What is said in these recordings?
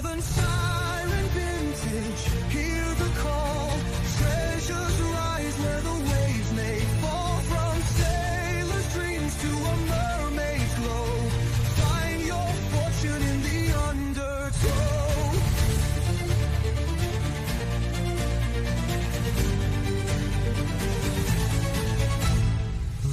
Southern siren vintage, hear the call. Treasures rise where the waves may fall. From sailors' dreams to a mermaid's glow. Find your fortune in the undertow.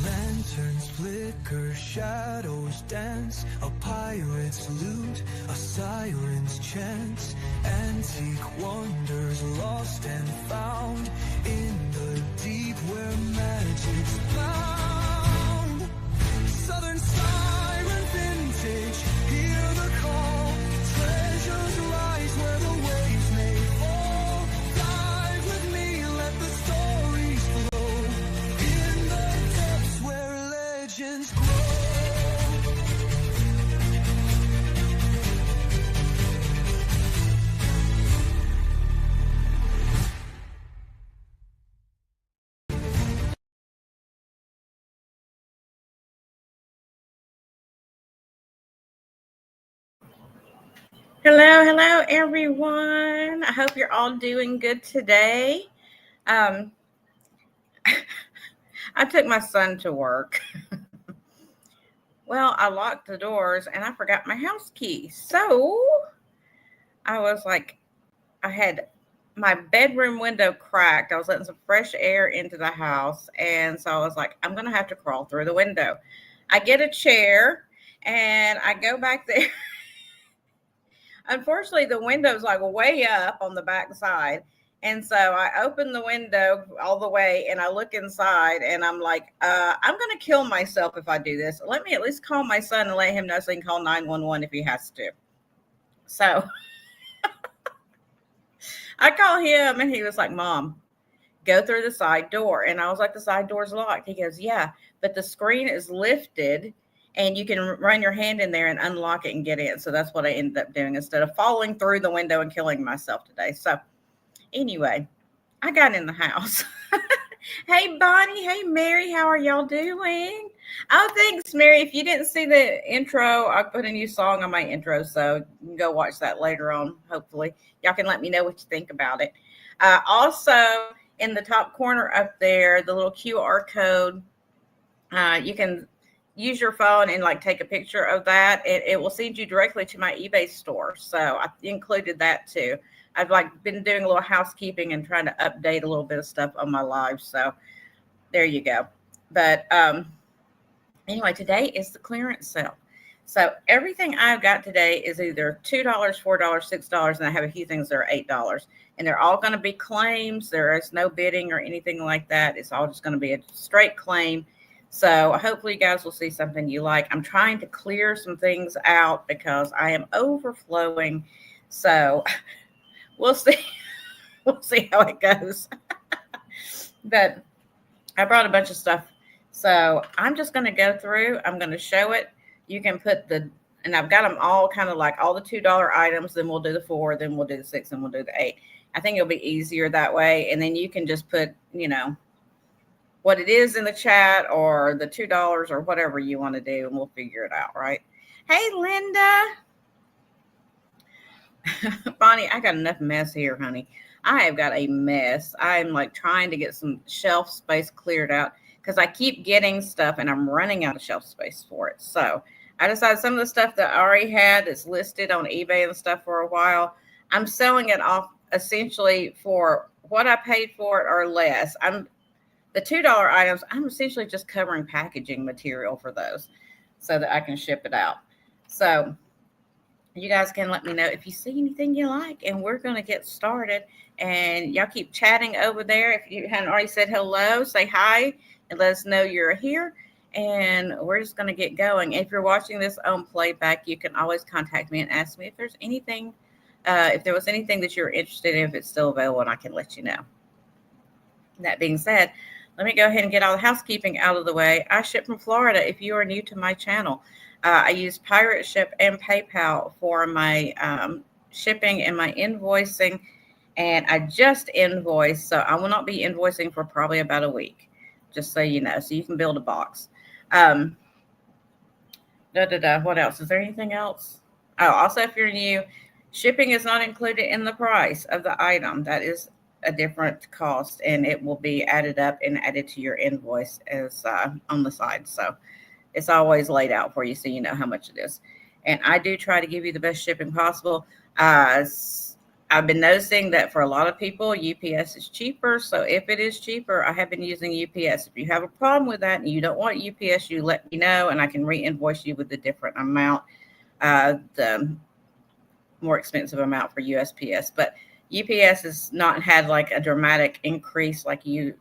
Lanterns flicker, shadows dance. A pirate's loot, a siren's chant. Antique wonders lost and found in the deep where magic's found. Southern siren vintage, hear the call. Treasures rise where the waves may fall. Dive with me, let the stories flow. In the depths where legends grow. Hello, everyone. I hope you're all doing good today. I took my son to work. Well, I locked the doors and I forgot my house key. So I was like, I had my bedroom window cracked. I was letting some fresh air into the house. And so I was like, I'm going to have to crawl through the window. I get a chair and I go back there. Unfortunately, the window's like way up on the back side. And so I open the window all the way and I look inside and I'm like, I'm going to kill myself if I do this. Let me at least call my son and let him know so he can call 911 if he has to. So I call him and he was like, Mom, go through the side door. And I was like, the side door's locked. He goes, yeah, but the screen is lifted and you can run your hand in there and unlock it and get in. So that's what I ended up doing instead of falling through the window and killing myself today. So anyway, I got in the house. Hey, Bonnie. Hey, Mary. How are y'all doing? Oh, thanks, Mary. If you didn't see the intro, I put a new song on my intro. So you can go watch that later on. Hopefully y'all can let me know what you think about it. Also in the top corner up there, the little QR code, you can use your phone and like take a picture of that. It will send you directly to my eBay store. So I included that too. I've like been doing a little housekeeping and trying to update a little bit of stuff on my live. So there you go. But anyway, today is the clearance sale. So everything I've got today is either $2, $4, $6, and I have a few things that are $8. And they're all going to be claims. There is no bidding or anything like that. It's all just going to be a straight claim. So hopefully you guys will see something you like. I'm trying to clear some things out because I am overflowing. So we'll see. We'll see how it goes. But I brought a bunch of stuff. So I'm just going to go through. I'm going to show it. You can put and I've got them all kind of like all the $2 items. Then we'll do the 4, then we'll do the 6, and we'll do the 8. I think it'll be easier that way. And then you can just put, what it is in the chat or the $2 or whatever you want to do, and we'll figure it out, right? Hey, Linda. Bonnie, I got enough mess here, honey. I have got a mess. I'm like trying to get some shelf space cleared out because I keep getting stuff and I'm running out of shelf space for it. So I decided some of the stuff that I already had that's listed on eBay and stuff for a while, I'm selling it off essentially for what I paid for it or less. The $2 items, I'm essentially just covering packaging material for those so that I can ship it out. So you guys can let me know if you see anything you like, and we're going to get started. And y'all keep chatting over there. If you hadn't already said hello, say hi and let us know you're here. And we're just going to get going. If you're watching this on playback, you can always contact me and ask me if there's anything, if there was anything that you're interested in, if it's still available, and I can let you know. That being said, let me go ahead and get all the housekeeping out of the way. I ship from Florida. If you are new to my channel, I use Pirate Ship and PayPal for my shipping and my invoicing. And I just invoiced, so I will not be invoicing for probably about a week, just so you know. So you can build a box. What else? Is there anything else? Oh, also, if you're new, Shipping is not included in the price of the item. That is a different cost, and it will be added up and added to your invoice as on the side. So it's always laid out for you so you know how much it is. And I do try to give you the best shipping possible. I've been noticing that for a lot of people, UPS is cheaper. So if it is cheaper, I have been using UPS. If you have a problem with that and you don't want UPS, you let me know and I can re-invoice you with a different amount, the more expensive amount for USPS. But UPS has not had like a dramatic increase like the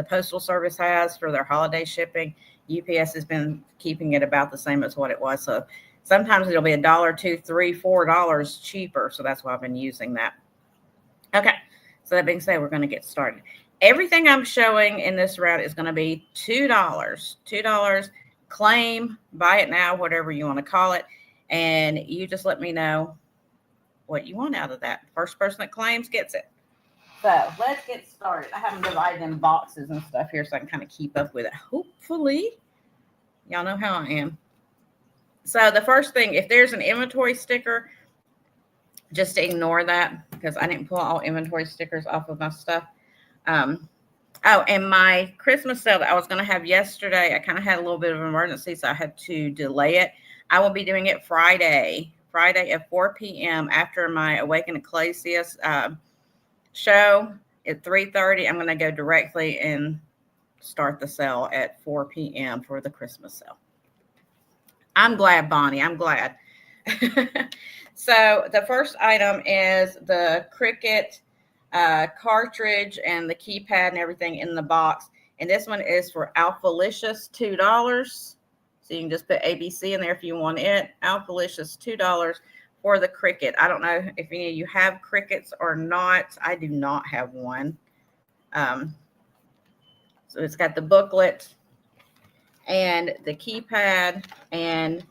Postal Service has for their holiday shipping. UPS has been keeping it about the same as what it was. So sometimes it'll be $1, $2, $3, $4 cheaper. So that's why I've been using that. Okay. So that being said, we're going to get started. Everything I'm showing in this route is going to be $2. $2. Claim, buy it now, whatever you want to call it. And you just let me know what you want out of that. First person that claims gets it. So let's get started. I have them divided in boxes and stuff here so I can kind of keep up with it. Hopefully, y'all know how I am. So the first thing, if there's an inventory sticker, just ignore that because I didn't pull all inventory stickers off of my stuff. Oh, and my Christmas sale that I was going to have yesterday, I kind of had a little bit of an emergency, so I had to delay it. I will be doing it Friday at 4 p.m. after my Awaken Ecclesias show at 3:30. I'm going to go directly and start the sale at 4 p.m. for the Christmas sale. I'm glad, Bonnie. I'm glad. So the first item is the Cricut cartridge and the keypad and everything in the box. And this one is for Alphalicious, $2. So you can just put ABC in there if you want it. Alphalicious, $2 for the Cricut. I don't know if any of you have Cricuts or not. I do not have one. So it's got the booklet and the keypad and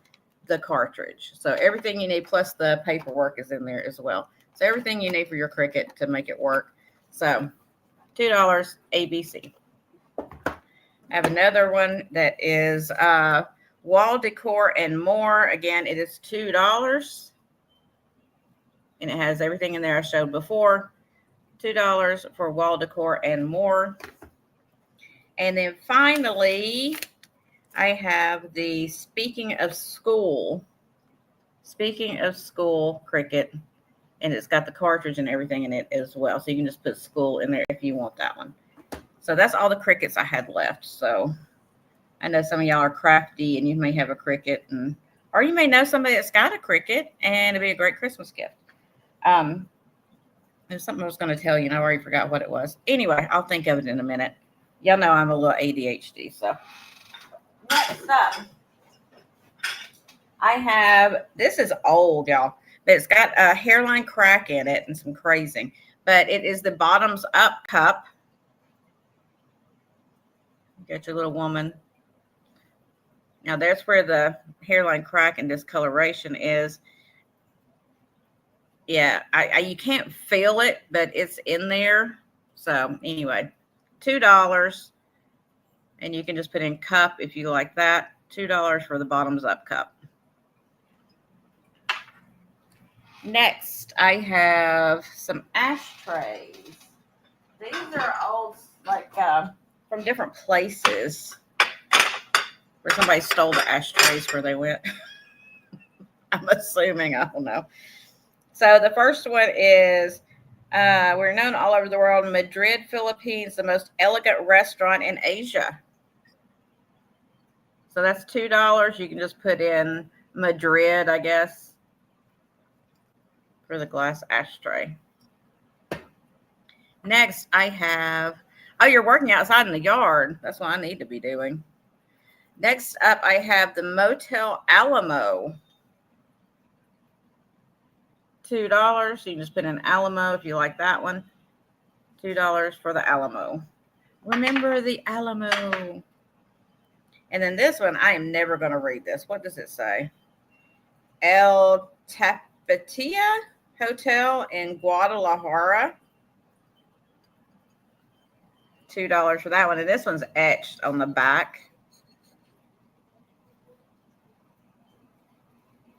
the cartridge. So everything you need plus the paperwork is in there as well. So everything you need for your Cricut to make it work. So $2 ABC. I have another one that is wall decor and more. Again, it is $2. And it has everything in there I showed before. $2 for wall decor and more. And then finally, I have the Speaking of School Cricut. And it's got the cartridge and everything in it as well. So you can just put school in there if you want that one. So that's all the Cricuts I had left. So I know some of y'all are crafty and you may have a Cricut, or you may know somebody that's got a Cricut and it'd be a great Christmas gift. There's something I was going to tell you and I already forgot what it was. Anyway, I'll think of it in a minute. Y'all know I'm a little ADHD. So next up, I have, this is old, y'all, but it's got a hairline crack in it and some crazing. But it is the Bottoms Up cup. You got your little woman. Now that's where the hairline crack and discoloration is. Yeah, you can't feel it, but it's in there. So anyway, $2. And you can just put in cup if you like that. $2 for the Bottoms Up cup. Next, I have some ashtrays. These are old, like from different places where somebody stole the ashtrays where they went. I'm assuming, I don't know. So the first one is, we're known all over the world, Madrid, Philippines, the most elegant restaurant in Asia. So that's $2. You can just put in Madrid, I guess, for the glass ashtray. Next, I have, oh, you're working outside in the yard. That's what I need to be doing. Next up, I have the Motel Alamo. $2. So you can just put in Alamo if you like that one. $2 for the Alamo. Remember the Alamo. And then this one, I am never going to read this. What does it say? El Tapatia Hotel in Guadalajara. $2 for that one. And this one's etched on the back.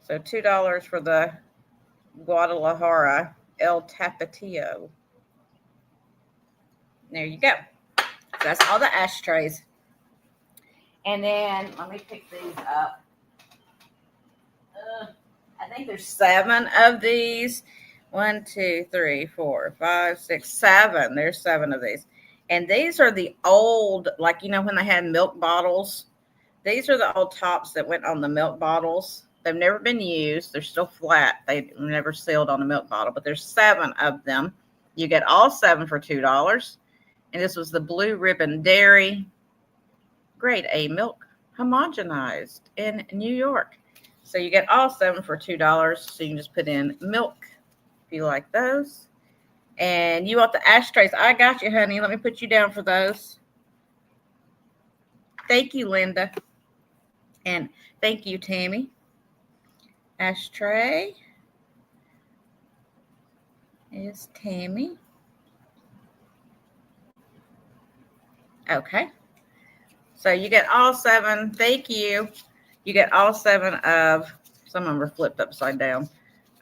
So $2 for the Guadalajara, El Tapatio. There you go. So that's all the ashtrays. And then let me pick these up. I think there's 7 of these. 1, 2, 3, 4, 5, 6, 7. There's 7 of these. And these are the old, like, when they had milk bottles. These are the old tops that went on the milk bottles. They've never been used. They're still flat. They never sealed on the milk bottle, but there's 7 of them. You get all 7 for $2. And this was the Blue Ribbon Dairy Grade A milk, homogenized in New York. So you get all 7 for $2. So you can just put in milk if you like those. And you want the ashtrays. I got you, honey. Let me put you down for those. Thank you, Linda. And thank you, Tammy. Ashtray is Tammy. Okay. So you get all 7. Thank you. You get all 7 of, some of them are flipped upside down,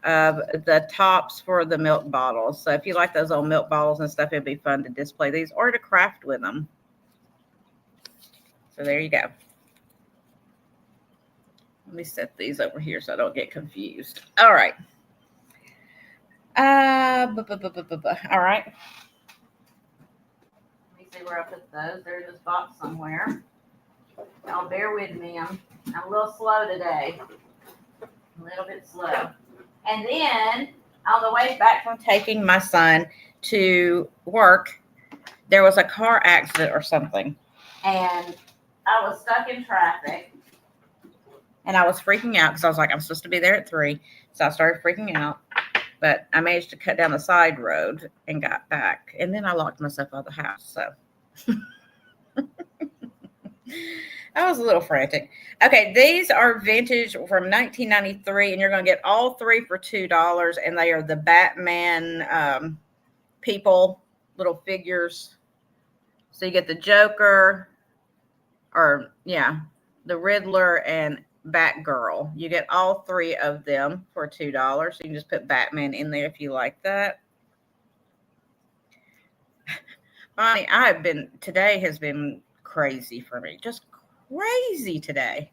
of the tops for the milk bottles. So if you like those old milk bottles and stuff, it'd be fun to display these or to craft with them. So there you go. Let me set these over here so I don't get confused. All right. All right. Let me see where I put those. They're in this box somewhere. Y'all bear with me. I'm a little slow today. A little bit slow. And then on the way back from taking my son to work, there was a car accident or something. And I was stuck in traffic. And I was freaking out because I was like, I'm supposed to be there at 3. So I started freaking out. But I managed to cut down the side road and got back. And then I locked myself out of the house. So I was a little frantic. Okay, these are vintage from 1993. And you're going to get all 3 for $2. And they are the Batman people, little figures. So you get the Joker, the Riddler and Batgirl. You get all 3 of them for $2. So you can just put Batman in there if you like that. Bonnie, today has been crazy for me. Just crazy today.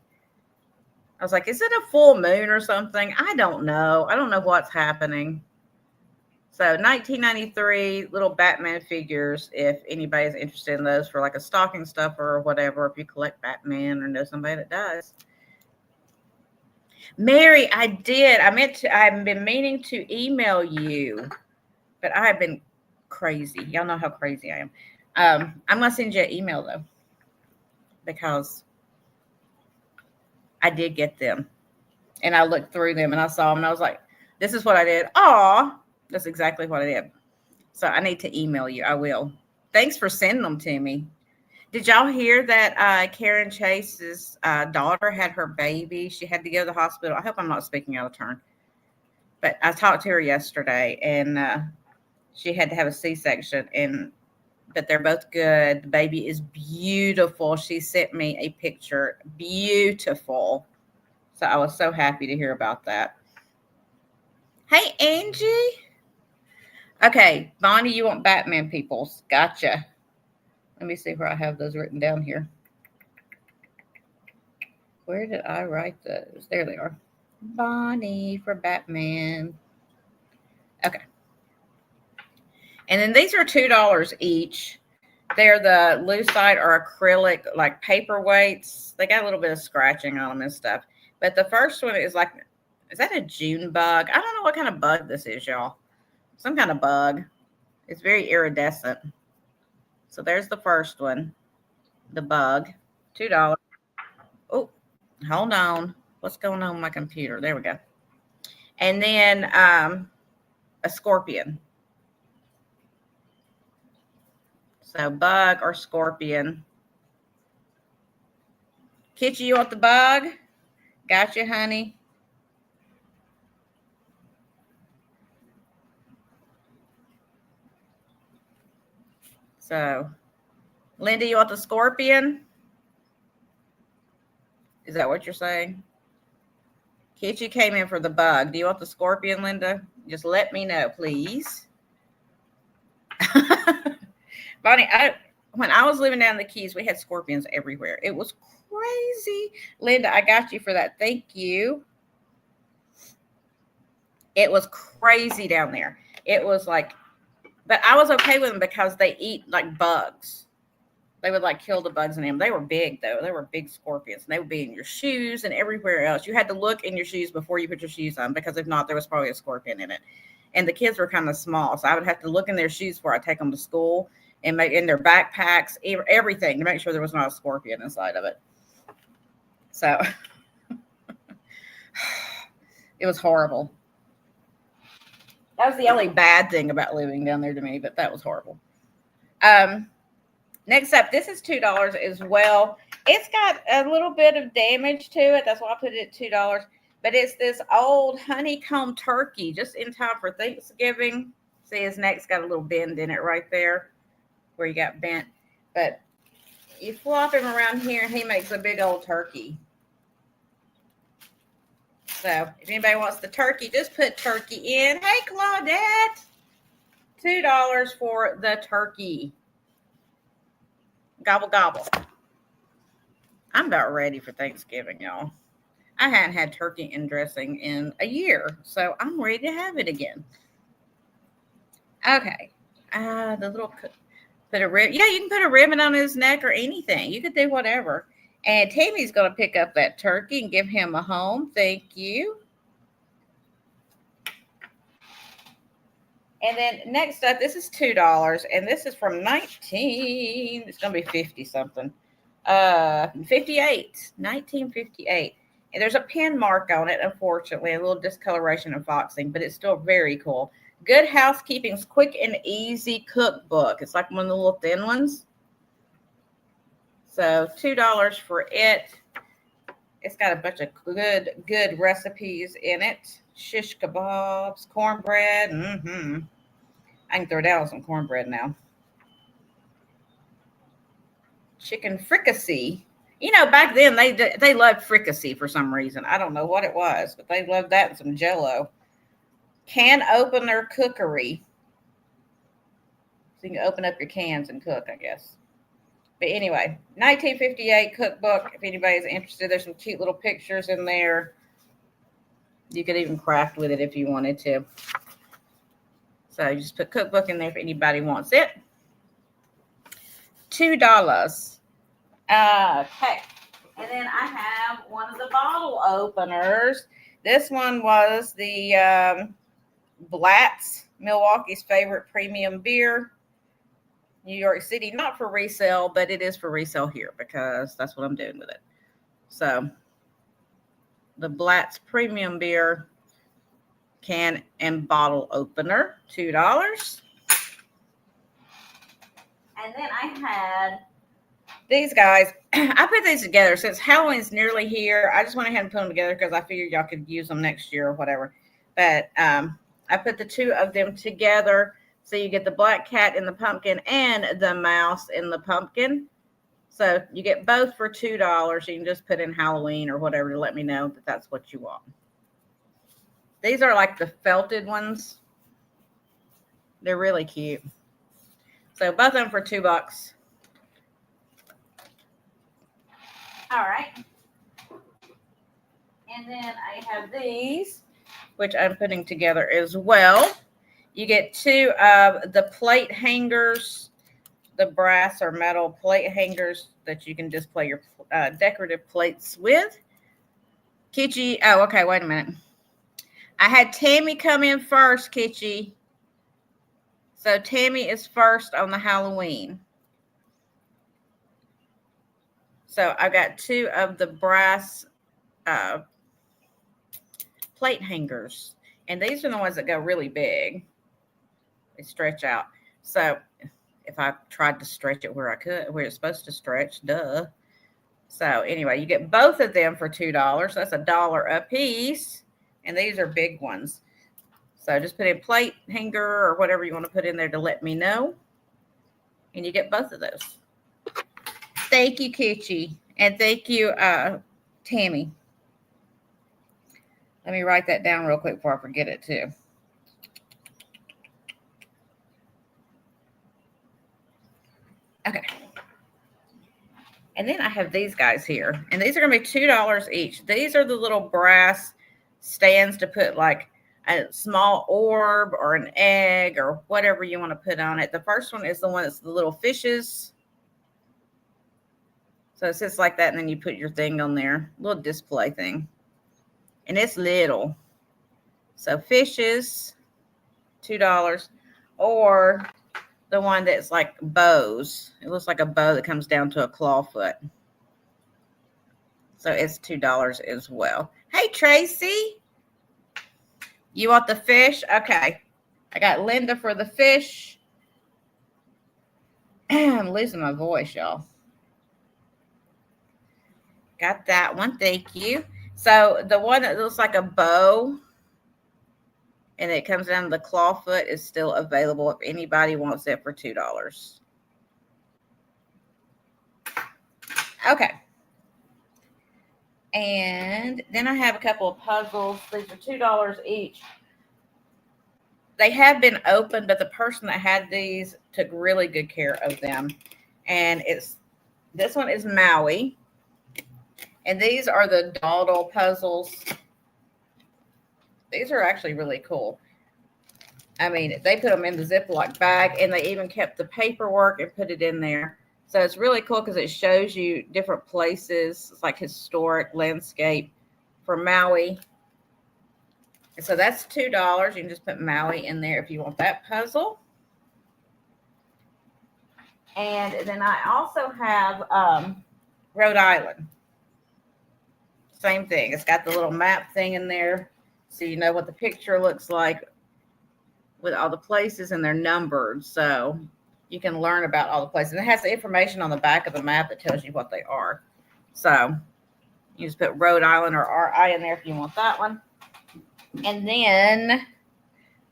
I was like, is it a full moon or something? I don't know. I don't know what's happening. So 1993 little Batman figures, if anybody's interested in those for like a stocking stuffer or whatever, if you collect Batman or know somebody that does. Mary, I did. I've been meaning to email you, but I have been crazy. Y'all know how crazy I am. I'm going to send you an email though, because I did get them and I looked through them and I saw them and I was like, this is what I did. Aw, that's exactly what I did. So I need to email you. I will. Thanks for sending them to me. Did y'all hear that Karen Chase's daughter had her baby? She had to go to the hospital. I hope I'm not speaking out of turn. But I talked to her yesterday, and she had to have a C-section. But they're both good. The baby is beautiful. She sent me a picture. Beautiful. So I was so happy to hear about that. Hey, Angie. Okay, Bonnie, you want Batman peoples. Gotcha. Let me see where I have those written down here. Where did I write those? There they are. Bonnie for Batman. Okay. And then these are $2 each. They're the lucite or acrylic, like paperweights. They got a little bit of scratching on them and stuff. But the first one is like, is that a June bug? I don't know what kind of bug this is, y'all. Some kind of bug. It's very iridescent. So there's the first one, the bug, $2. Oh, hold on. What's going on with my computer? There we go. And then a scorpion. So bug or scorpion. Kitchi, you want the bug? Gotcha, honey. So, Linda, you want the scorpion? Is that what you're saying? Kitchi came in for the bug. Do you want the scorpion, Linda? Just let me know, please. Bonnie, when I was living down in the Keys, we had scorpions everywhere. It was crazy. Linda, I got you for that. Thank you. It was crazy down there. It was like, but I was okay with them because they eat like bugs. They would like kill the bugs in them. They were big though. They were big scorpions. And they would be in your shoes and everywhere else. You had to look in your shoes before you put your shoes on because if not, there was probably a scorpion in it. And the kids were kind of small, so I would have to look in their shoes before I take them to school and make in their backpacks, everything to make sure there was not a scorpion inside of it. So it was horrible. That was the only bad thing about living down there to me, but that was horrible. Next up, this is $2 as well. It's got a little bit of damage to it. That's why I put it at $2. But it's this old honeycomb turkey just in time for Thanksgiving. See, his neck's got a little bend in it right there where he got bent. But you flop him around here and he makes a big old turkey. So if anybody wants the turkey, just put turkey in. Hey, Claudette. $2 for the turkey. Gobble, gobble. I'm about ready for Thanksgiving, y'all. I hadn't had turkey and dressing in a year, so I'm ready to have it again. Okay. The little, put a ribbon. Yeah, you can put a ribbon on his neck or anything. You could do whatever. And Tammy's going to pick up that turkey and give him a home. Thank you. And then next up, this is $2, and this is from 19. It's going to be 50 something. 1958. And there's a pin mark on it, unfortunately, a little discoloration and foxing, but it's still very cool. Good Housekeeping's Quick and Easy Cookbook. It's like one of the little thin ones. So $2 for it. It's got a bunch of good recipes in it. Shish kebabs, cornbread. I can throw down some cornbread now. Chicken fricassee. You know, back then they loved fricassee for some reason. I don't know what it was, but they loved that and some Jell-O. Can opener cookery. So you can open up your cans and cook, I guess. But anyway, 1958 cookbook. If anybody's interested, there's some cute little pictures in there. You could even craft with it if you wanted to. So you just put cookbook in there if anybody wants it. $2. Okay. And then I have one of the bottle openers. This one was the Blatz, Milwaukee's favorite premium beer. New York City, not for resale, but it is for resale here because that's what I'm doing with it. So the Blatz premium beer can and bottle opener, $2. And then I had these guys. I put these together since Halloween's nearly here. I just went ahead and put them together because I figured y'all could use them next year or whatever. But I put the two of them together. So you get the black cat in the pumpkin and the mouse in the pumpkin. So you get both for $2. You can just put in Halloween or whatever to let me know that that's what you want. These are like the felted ones. They're really cute. So both of them for $2. All right. And then I have these, which I'm putting together as well. You get two of the plate hangers, the brass or metal plate hangers that you can display your decorative plates with. Kitchi, oh, okay, wait a minute. I had Tammy come in first, Kitchi. So Tammy is first on the Halloween. So I got two of the brass plate hangers. And these are the ones that go really big. They stretch out. So if I tried to stretch it where it's supposed to stretch, duh. So anyway, you get both of them for $2. That's $1 a piece. And these are big ones. So just put in plate hanger or whatever you want to put in there to let me know. And you get both of those. Thank you, Kitchi. And thank you, Tammy. Let me write that down real quick before I forget it too. Okay. And then I have these guys here. And these are going to be $2 each. These are the little brass stands to put like a small orb or an egg or whatever you want to put on it. The first one is the one that's the little fishes. So it sits like that, and then you put your thing on there. Little display thing. And it's little. So fishes, $2. Or the one that's like bows. It looks like a bow that comes down to a claw foot. So it's $2 as well. Hey, Tracy. You want the fish? Okay. I got Linda for the fish. I'm losing my voice, y'all. Got that one. Thank you. So the one that looks like a bow and it comes down to the claw foot is still available if anybody wants it for $2. Okay. And then I have a couple of puzzles. These are $2 each. They have been opened, but the person that had these took really good care of them. And this one is Maui. And these are the dawdle puzzles. These are actually really cool. I mean, they put them in the Ziploc bag, and they even kept the paperwork and put it in there. So it's really cool because it shows you different places. It's like historic landscape for Maui. And so that's $2. You can just put Maui in there if you want that puzzle. And then I also have Rhode Island. Same thing. It's got the little map thing in there, so you know what the picture looks like with all the places, and they're numbered, so you can learn about all the places. And it has the information on the back of the map that tells you what they are. So you just put Rhode Island or RI in there if you want that one. And then,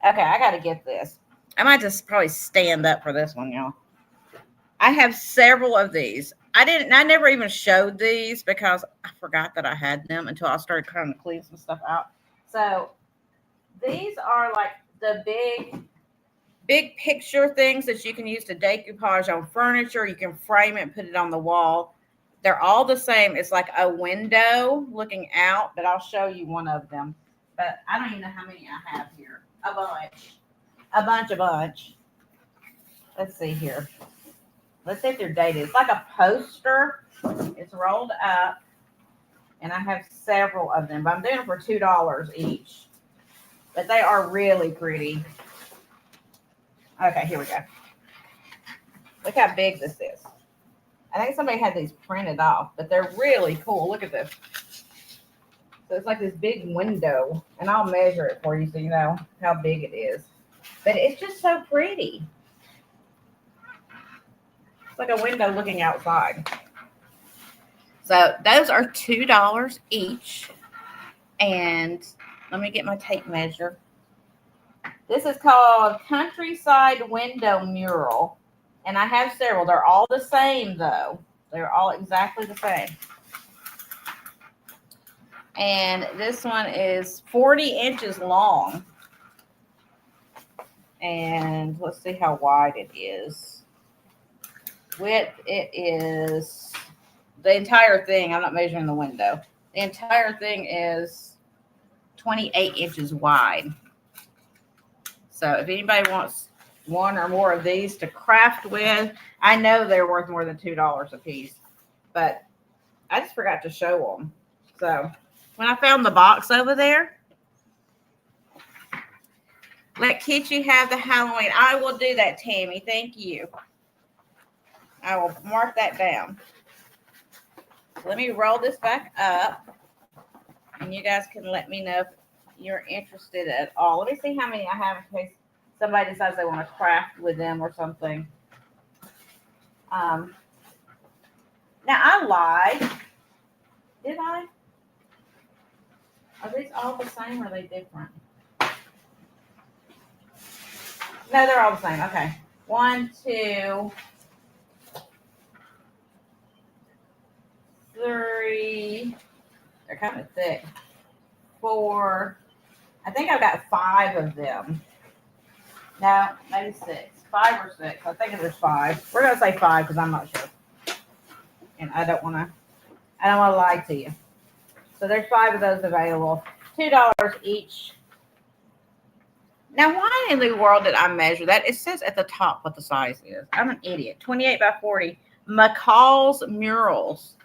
okay, I got to get this. I might just probably stand up for this one, y'all. I have several of these. I never even showed these because I forgot that I had them until I started trying to clean some stuff out. So these are like the big picture things that you can use to decoupage on furniture. You can frame it and put it on the wall. They're all the same. It's like a window looking out, but I'll show you one of them. But I don't even know how many I have here. A bunch. Let's see here. Let's see if they're dated. It's like a poster. It's rolled up. And I have several of them. But I'm doing them for $2 each. But they are really pretty. Okay, here we go. Look how big this is. I think somebody had these printed off. But they're really cool. Look at this. So it's like this big window. And I'll measure it for you so you know how big it is. But it's just so pretty. It's like a window looking outside. So those are $2 each. And let me get my tape measure. This is called Countryside Window Mural. And I have several. They're all the same, though. They're all exactly the same. And this one is 40 inches long. And let's see how wide it is. Width, it is the entire thing. I'm not measuring the window. The entire thing is 28 inches wide. So if anybody wants one or more of these to craft with, I know they're worth more than $2 a piece, but I just forgot to show them. So when I found the box over there, let Kitchi have the Halloween. I will do that, Tammy. Thank you. I will mark that down. So let me roll this back up, and you guys can let me know if you're interested at all. Let me see how many I have in case somebody decides they want to craft with them or something. Now, I lied. Did I? Are these all the same or are they different? No, they're all the same. Okay. 1, 2, 3. They're kind of thick. for, I think I've got 5 of them. No, maybe 6. 5 or 6. I think it was 5. We're gonna say 5 because I'm not sure. And I don't wanna lie to you. So there's 5 of those available. $2 each. Now, why in the world did I measure that? It says at the top what the size is. I'm an idiot. 28 by 40. McCall's Murals.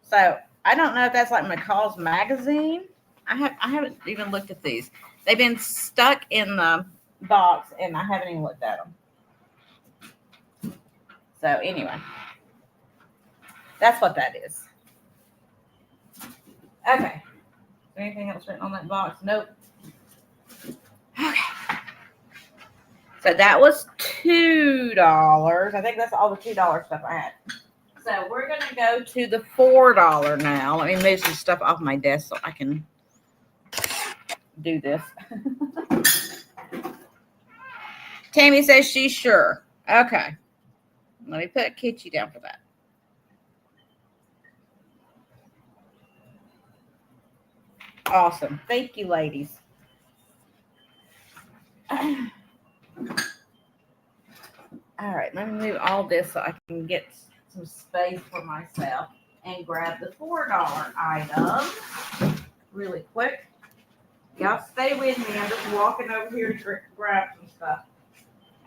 So I don't know if that's like McCall's magazine. I haven't even looked at these. They've been stuck in the box, and I haven't even looked at them. So anyway, that's what that is. Okay. Is there anything else written on that box? Nope. Okay. So that was $2. I think that's all the $2 stuff I had. So we're going to go to the $4 now. Let me move some stuff off my desk so I can do this. Tammy says she's sure. Okay. Let me put Kitschy down for that. Awesome. Thank you, ladies. All right. Let me move all this so I can get some space for myself and grab the $4 items really quick. Y'all stay with me. I'm just walking over here to grab some stuff.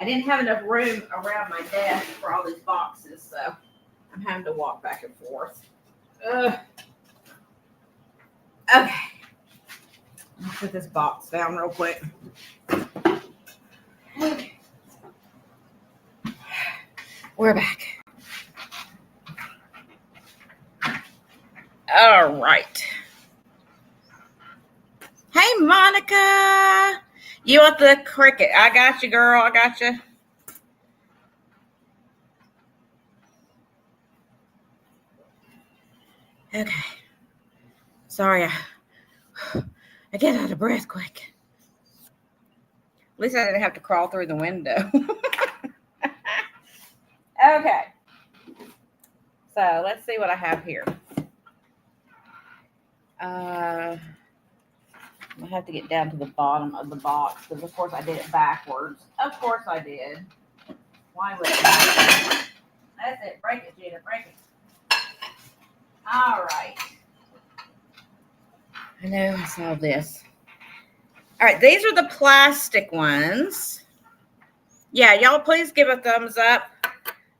I didn't have enough room around my desk for all these boxes, so I'm having to walk back and forth. Okay. I'll put this box down real quick. Okay. We're back. All right. Hey, Monica. You want the cricket? I got you, girl. I got you. Okay. Sorry, I get out of breath quick. At least I didn't have to crawl through the window. Okay. So let's see what I have here. I have to get down to the bottom of the box because, of course, I did it backwards. Of course I did. Why would I? That's it. Break it, Gina. Break it. All right. I know I saw this. All right. These are the plastic ones. Yeah, y'all please give a thumbs up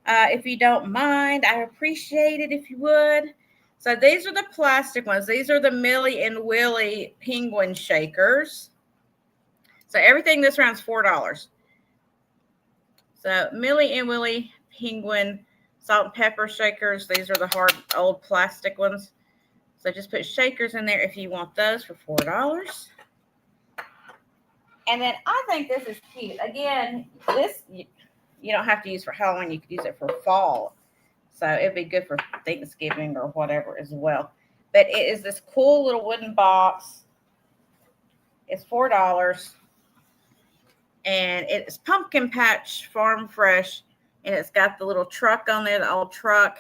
if you don't mind. I appreciate it if you would. So these are the plastic ones. These are the Millie and Willie penguin shakers. So everything this round's $4. So Millie and Willie penguin salt and pepper shakers. These are the hard old plastic ones. So just put shakers in there if you want those for $4. And then I think this is cute. Again, this you don't have to use for Halloween. You could use it for fall. So it'd be good for Thanksgiving or whatever as well. But it is this cool little wooden box. It's $4. And it's Pumpkin Patch Farm Fresh. And it's got the little truck on there, the old truck.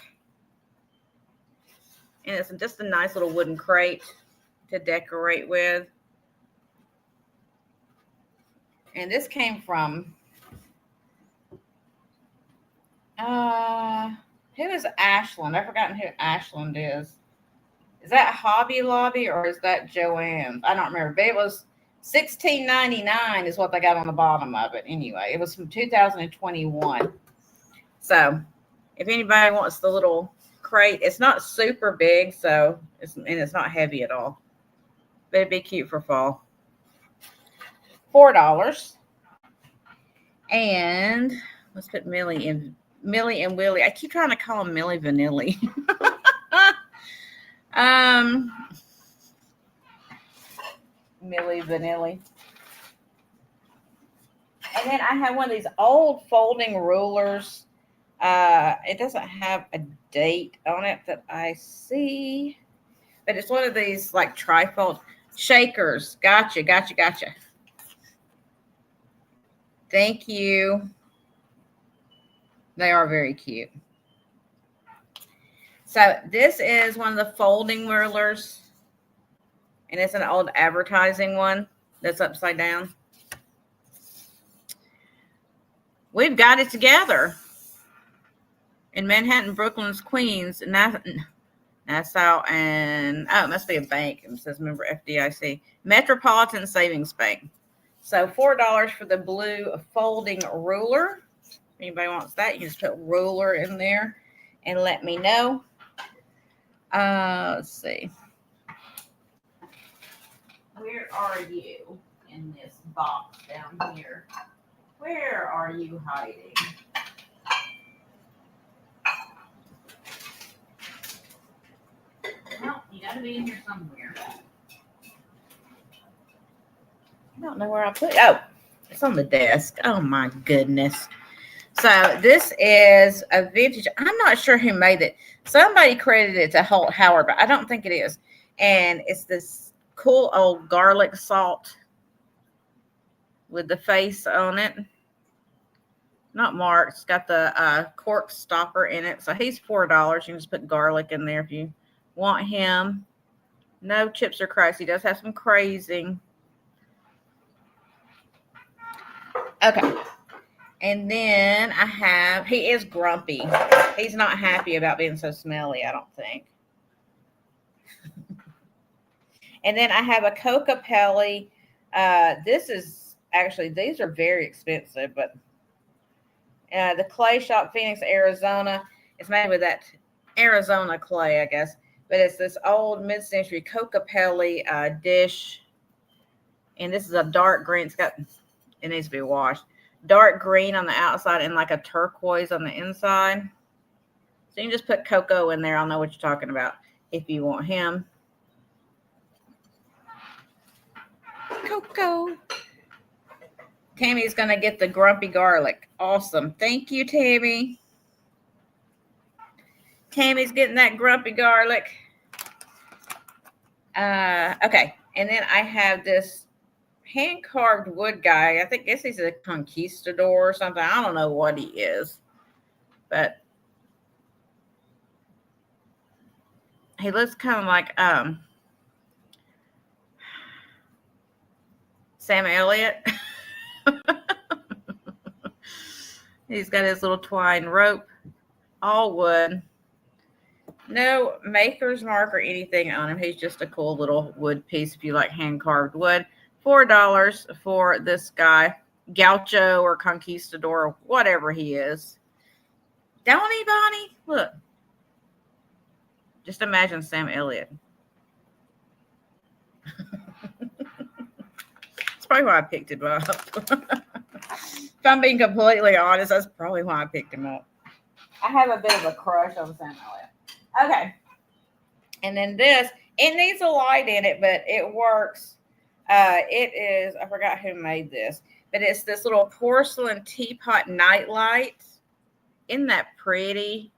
And it's just a nice little wooden crate to decorate with. And this came from who is Ashland? I've forgotten who Ashland is. Is that Hobby Lobby or is that Joann's? I don't remember. But it was $16.99 is what they got on the bottom of it. Anyway, it was from 2021. So if anybody wants the little crate, it's not super big, so it's not heavy at all. But it'd be cute for fall. $4. And let's put Millie and Willie. I keep trying to call them Millie Vanilli. Millie Vanilli. And then I have one of these old folding rulers. It doesn't have a date on it that I see, but it's one of these like trifold shakers. Gotcha. Thank you. They are very cute. So this is one of the folding rulers. And it's an old advertising one that's upside down. We've got it together. In Manhattan, Brooklyn's, Queens, Nassau, and it must be a bank. It says member FDIC. Metropolitan Savings Bank. So $4 for the blue folding ruler. If anybody wants that, you can just put ruler in there and let me know. Let's see. Where are you in this box down here? Where are you hiding? Well, you got to be in here somewhere. I don't know where I put it. Oh, it's on the desk. Oh, my goodness. So this is a vintage. I'm not sure who made it. Somebody credited it to Holt Howard, but I don't think it is. And it's this cool old garlic salt with the face on it. Not marked. It's got the cork stopper in it. So he's $4. You can just put garlic in there if you want him. No chips or cracks. He does have some crazing. Okay. And then I have, he is grumpy. He's not happy about being so smelly, I don't think. And then I have a Kokopelli. This is actually, these are very expensive, but the Clay Shop, Phoenix, Arizona. It's made with that Arizona clay, I guess. But it's this old mid-century Kokopelli dish. And this is a dark green. It needs to be washed. Dark green on the outside and like a turquoise on the inside. So you can just put cocoa in there. I'll know what you're talking about if you want him. Cocoa. Tammy's going to get the grumpy garlic. Awesome. Thank you, Tammy. Tammy's getting that grumpy garlic. Okay. And then I have this hand-carved wood guy. I guess he's a conquistador or something. I don't know what he is. But he looks kind of like Sam Elliott. He's got his little twine rope. All wood. No maker's mark or anything on him. He's just a cool little wood piece if you like hand-carved wood. $4 for this guy. Gaucho or conquistador or whatever he is. Don't he, Bonnie? Look. Just imagine Sam Elliott. That's probably why I picked him up. If I'm being completely honest, that's probably why I picked him up. I have a bit of a crush on Sam Elliott. Okay. And then this, it needs a light in it, but it works. It is, I forgot who made this, but it's this little porcelain teapot nightlight. Isn't that pretty?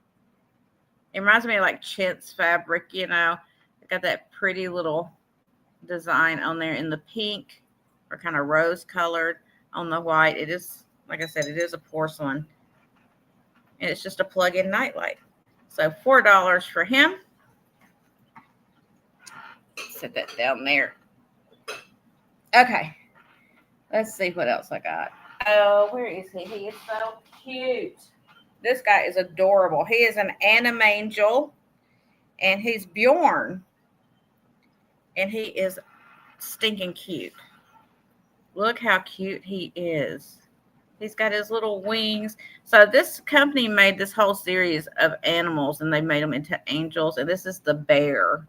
It reminds me of like chintz fabric, you know. It got that pretty little design on there in the pink or kind of rose colored on the white. It is, like I said, it is a porcelain. And it's just a plug-in nightlight. So $4 for him. Set that down there. Okay. Let's see what else I got. Oh, where is he? He is so cute. This guy is adorable. He is an Animangel. And he's Bjorn. And he is stinking cute. Look how cute he is. He's got his little wings. So this company made this whole series of animals, and they made them into angels. And this is the bear.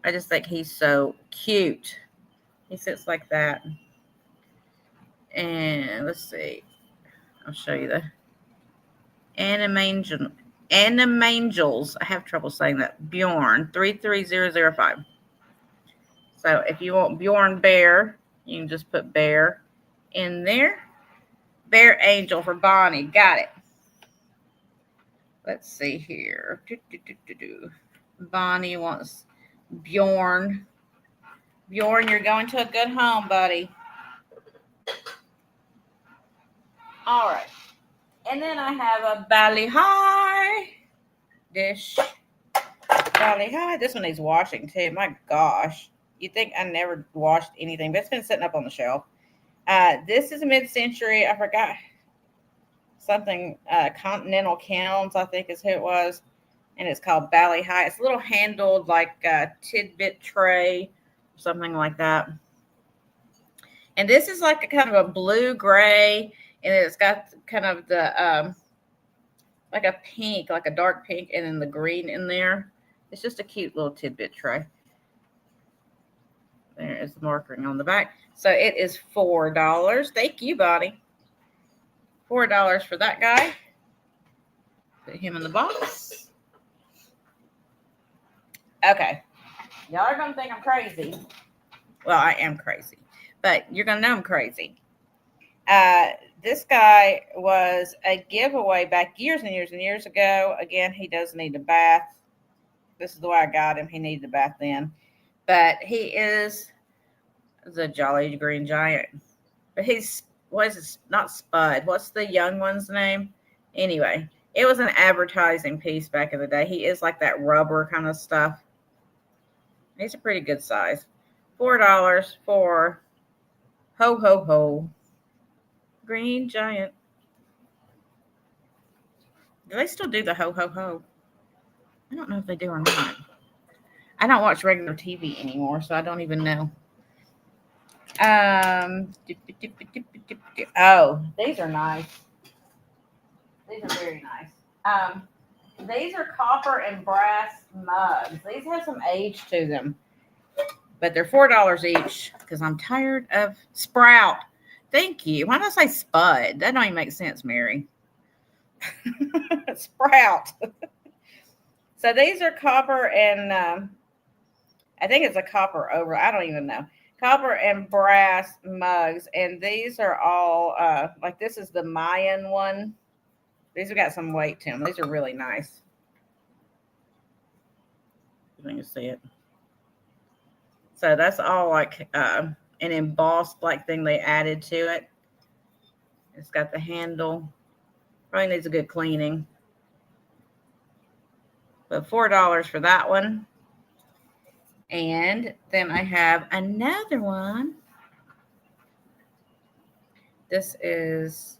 I just think he's so cute. He sits like that. And let's see. I'll show you the Animangels. I have trouble saying that. Bjorn, 33005. So if you want Bjorn Bear, you can just put bear in there. Bear Angel for Bonnie. Got it. Let's see here. Bonnie wants Bjorn. Bjorn, you're going to a good home, buddy. All right. And then I have a Bali High dish. Valley High. This one needs washing too. My gosh. You'd think I never washed anything, but it's been sitting up on the shelf. This is mid-century. I forgot something. Continental Kilns, I think is who it was. And it's called Valley High. It's a little handled like a tidbit tray, something like that. And this is like a kind of a blue-gray, and it's got kind of the like a pink, like a dark pink, and then the green in there. It's just a cute little tidbit tray. There is the markering on the back. So it is $4. Thank you, Bonnie. $4 for that guy. Put him in the box. Okay. Y'all are going to think I'm crazy. Well, I am crazy. But you're going to know I'm crazy. This guy was a giveaway back years and years and years ago. Again, he does need a bath. This is the way I got him. He needed a bath then. But he is the Jolly Green Giant. But he's, what is this? Not Spud. What's the young one's name? Anyway, it was an advertising piece back in the day. He is like that rubber kind of stuff. He's a pretty good size. $4 for Ho Ho Ho Green Giant. Do they still do the Ho Ho Ho? I don't know if they do or not. I don't watch regular TV anymore, so I don't even know. Oh, these are nice. These are very nice. These are copper and brass mugs. These have some age to them, but they're $4 each because I'm tired of Sprout. Thank you. Why did I say Spud? That don't even make sense, Mary. Sprout. So these are copper and I think it's a copper over. I don't even know. Copper and brass mugs. And these are all like this is the Mayan one. These have got some weight to them. These are really nice. You can see it. So that's all like an embossed like thing they added to it. It's got the handle. Probably needs a good cleaning. But $4 for that one. And then I have another one. This is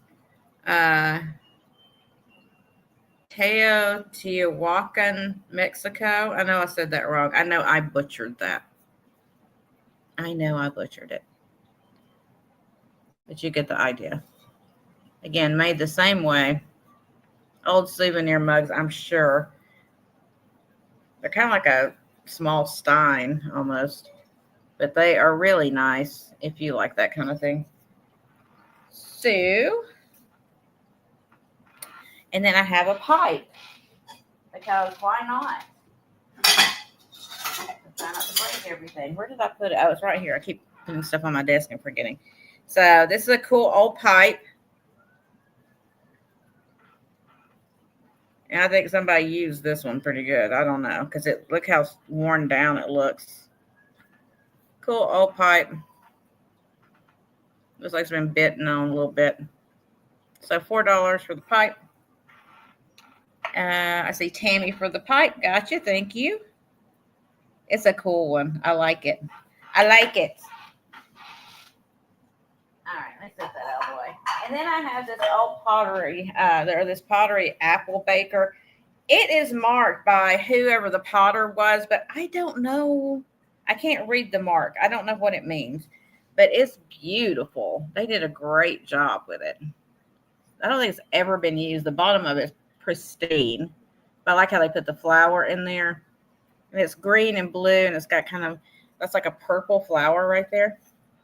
Teotihuacan, Mexico. I know I said that wrong. I know I butchered that. I know I butchered it. But you get the idea. Again, made the same way. Old souvenir mugs, I'm sure. They're kind of like a small stein almost. But they are really nice if you like that kind of thing. So, and then I have a pipe. Because why not? Try not to break everything. Where did I put it? Oh, it's right here. I keep putting stuff on my desk and forgetting. So this is a cool old pipe. And I think somebody used this one pretty good. I don't know. Because look how worn down it looks. Cool old pipe. Looks like it's been bitten on a little bit. So $4 for the pipe. I see Tammy for the pipe. Gotcha. Thank you. It's a cool one. I like it. I like it. All right, let's get that out of the way. And then I have this old pottery, this pottery apple baker. It is marked by whoever the potter was, but I don't know. I can't read the mark. I don't know what it means, but it's beautiful. They did a great job with it. I don't think it's ever been used. The bottom of it is pristine. But I like how they put the flower in there. And it's green and blue, and it's got that's like a purple flower right there.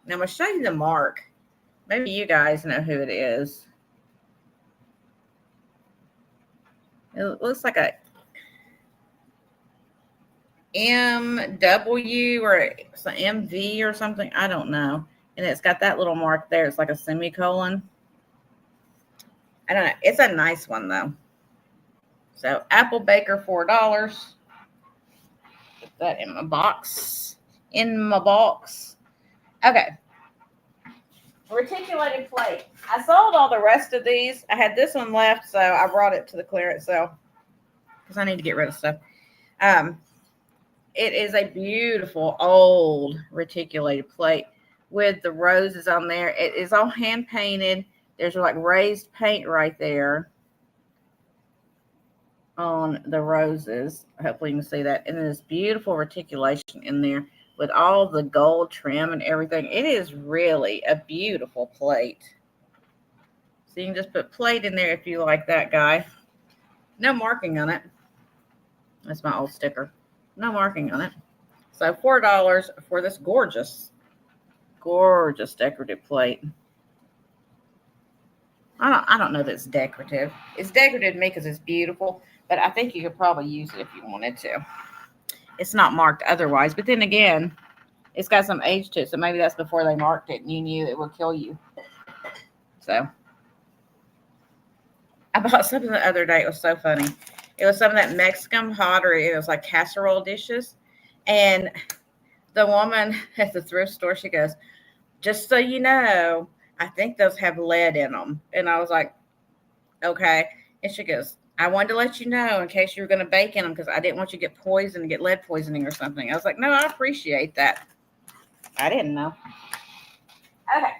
Now I'm going to show you the mark. Maybe you guys know who it is. It looks like a MW or it's an MV or something. I don't know. And it's got that little mark there. It's like a semicolon. I don't know. It's a nice one, though. So, apple baker, $4. Put that in my box. Okay. Reticulated plate. I sold all the rest of these. I had this one left, so I brought it to the clearance sale because I need to get rid of stuff. it is a beautiful old reticulated plate with the roses on there. It is all hand painted. There's like raised paint right there on the roses. Hopefully you can see that. And this beautiful reticulation in there with all the gold trim and everything. It is really a beautiful plate. So you can just put plate in there if you like that, guy. No marking on it. That's my old sticker. No marking on it. So $4 for this gorgeous, gorgeous decorative plate. I don't know that it's decorative. It's decorative to me because it's beautiful, but I think you could probably use it if you wanted to. It's not marked otherwise, but then again, it's got some age to it, so maybe that's before they marked it and you knew it would kill you. So I bought something the other day. It was so funny. It was some of that Mexican pottery. It was like casserole dishes. And the woman at the thrift store, she goes, just so you know, I think those have lead in them. And I was like, okay. And she goes, I wanted to let you know in case you were going to bake in them because I didn't want you to get poisoned and get lead poisoning or something. I was like, no, I appreciate that. I didn't know. Okay.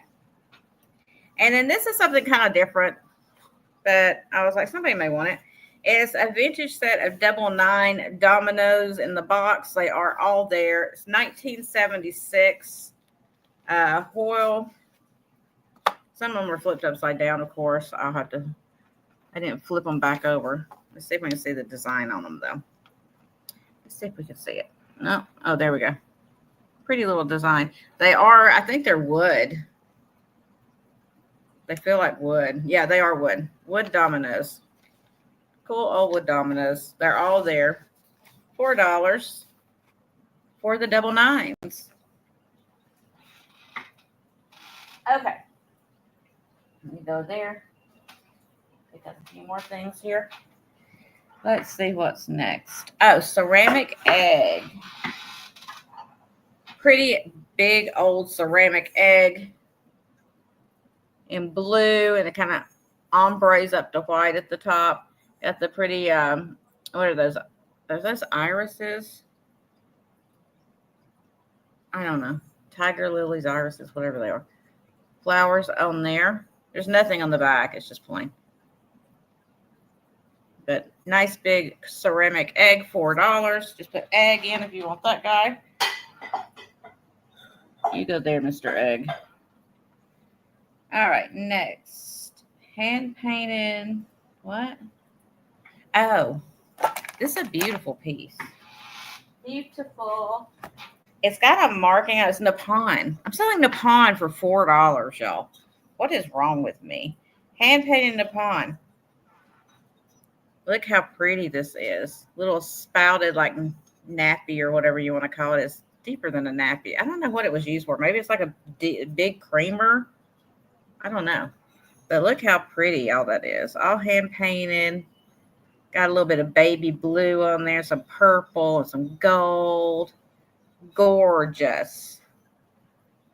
And then this is something kind of different, but I was like, somebody may want it. It's a vintage set of double 9 dominoes in the box. They are all there. It's 1976 Hoyle. Some of them are flipped upside down, of course. I didn't flip them back over. Let's see if we can see the design on them, though. Let's see if we can see it. No. Oh, there we go. Pretty little design. They are, I think they're wood. They feel like wood. Yeah, they are wood. Wood dominoes. Cool old wood dominoes. They're all there. $4 for the double 9s. Okay. Let me go there. Pick up a few more things here. Let's see what's next. Oh, ceramic egg. Pretty big old ceramic egg in blue, and it kind of ombres up to white at the top. Got the pretty, what are those? Are those irises? I don't know. Tiger lilies, irises, whatever they are. Flowers on there. There's nothing on the back. It's just plain. But nice big ceramic egg, $4. Just put egg in if you want that guy. You go there, Mr. Egg. All right, next. Hand painted. What? Oh, this is a beautiful piece. Beautiful. It's got a marking on it. It's Nippon. I'm selling Nippon for $4, y'all. What is wrong with me? Hand painted Nippon. Look how pretty this is. Little spouted like nappy or whatever you want to call it. It's deeper than a nappy. I don't know what it was used for. Maybe it's like a big creamer. I don't know. But look how pretty all that is. All hand painted. Got a little bit of baby blue on there, some purple and some gold. Gorgeous.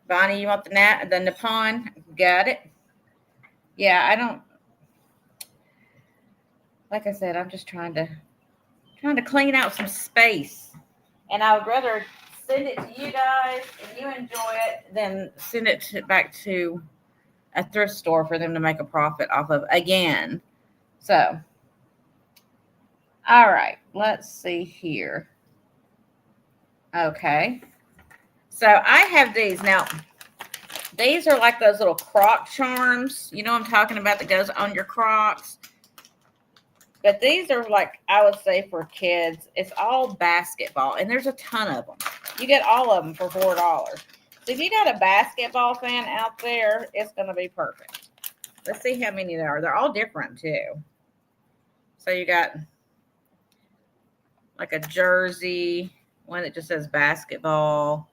Bonnie, you want the Nippon? Got it. Yeah, I don't. Like I said, I'm just trying to clean out some space, and I would rather send it to you guys and you enjoy it than send it back to a thrift store for them to make a profit off of again. So, all right, let's see here. Okay. So I have these. Now, these are like those little Croc charms. You know what I'm talking about, that goes on your Crocs. But these are like, I would say, for kids. It's all basketball, and there's a ton of them. You get all of them for $4. So if you got a basketball fan out there, it's going to be perfect. Let's see how many there are. They're all different, too. So you got like a jersey, one that just says basketball.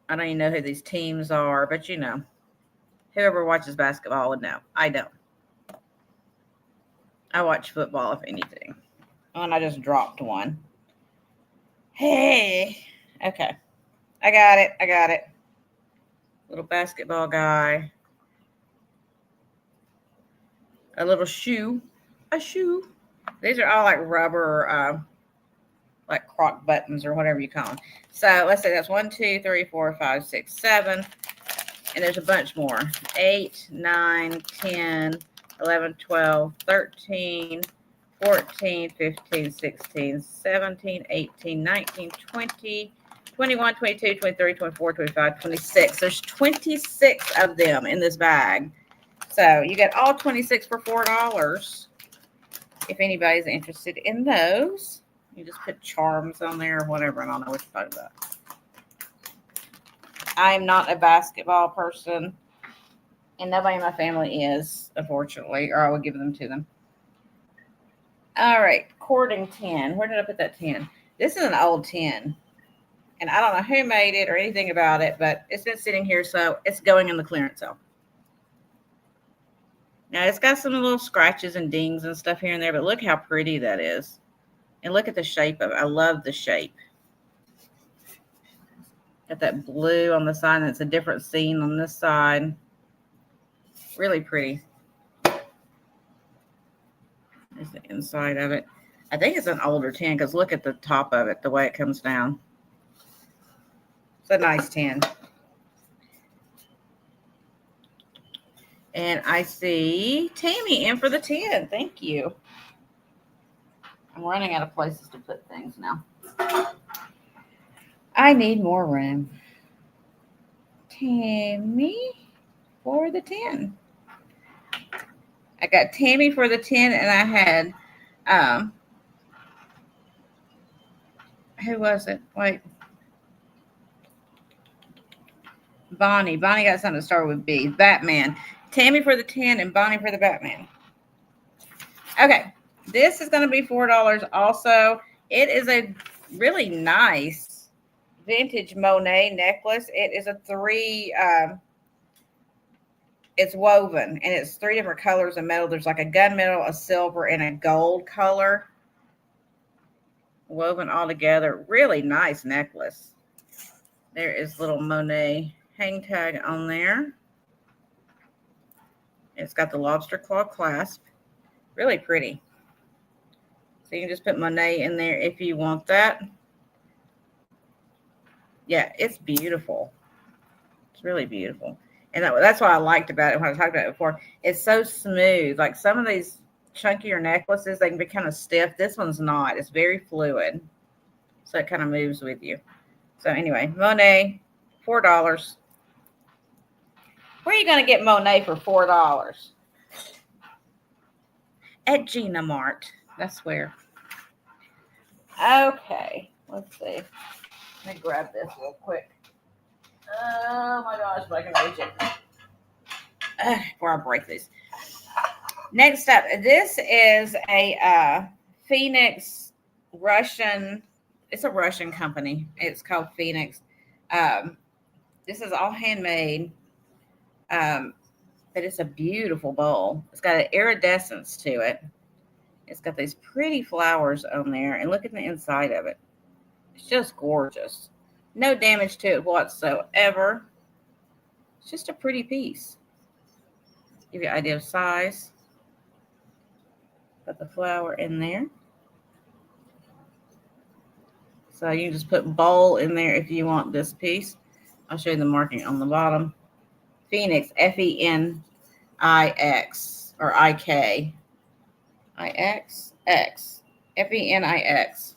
I don't even know who these teams are, but you know, whoever watches basketball would know. I don't. I watch football, if anything. Oh, and I just dropped one. Hey. Okay. I got it. Little basketball guy. A little shoe. A shoe. These are all like rubber, like croc buttons or whatever you call them. So let's say that's 1, 2, 3, 4, 5, 6, 7. And there's a bunch more. 8, 9, 10, 11, 12, 13, 14, 15, 16, 17, 18, 19, 20, 21, 22, 23, 24, 25, 26. There's 26 of them in this bag. So you get all 26 for $4. If anybody's interested in those, you just put charms on there or whatever. I don't know what you're talking about. I'm not a basketball person, and nobody in my family is, unfortunately, or I would give them to them. All right, cording tin. Where did I put that tin? This is an old tin, and I don't know who made it or anything about it, but it's been sitting here, so it's going in the clearance sale. Now, it's got some little scratches and dings and stuff here and there, but look how pretty that is. And look at the shape of it. I love the shape. Got that blue on the side, and it's a different scene on this side. Really pretty. There's the inside of it. I think it's an older tin because look at the top of it, the way it comes down. It's a nice tin. And I see Tammy in for the tin. Thank you. I'm running out of places to put things now. I need more room. Tammy for the 10. I got Tammy for the 10, and I had, who was it? Wait. Bonnie. Bonnie got something to start with B. Batman. Tammy for the 10 and Bonnie for the Batman. Okay. This is going to be $4 also. It is a really nice vintage Monet necklace. It is a it's woven, and it's 3 different colors of metal. There's like a gunmetal, a silver, and a gold color woven all together. Really nice necklace. There is little Monet hang tag on there. It's got the lobster claw clasp. Really pretty. So you can just put Monet in there if you want that. Yeah, it's beautiful. It's really beautiful. And that's what I liked about it when I talked about it before. It's so smooth. Like some of these chunkier necklaces, they can be kind of stiff. This one's not. It's very fluid. So it kind of moves with you. So anyway, Monet, $4. Where are you going to get Monet for $4? At Gina Mart. That's where. Okay. Let's see. Let me grab this real quick. Oh my gosh, if I can reach it. Before I break these. Next up, this is a Phoenix Russian. It's a Russian company. It's called Phoenix. This is all handmade. But it's a beautiful bowl. It's got an iridescence to it. It's got these pretty flowers on there. And look at the inside of it. It's just gorgeous. No damage to it whatsoever. It's just a pretty piece. Give you an idea of size. Got the flower in there. So you can just put bowl in there if you want this piece. I'll show you the marking on the bottom. Phoenix, F-E-N-I-X or I-K. I-X-X. F-E-N-I-X.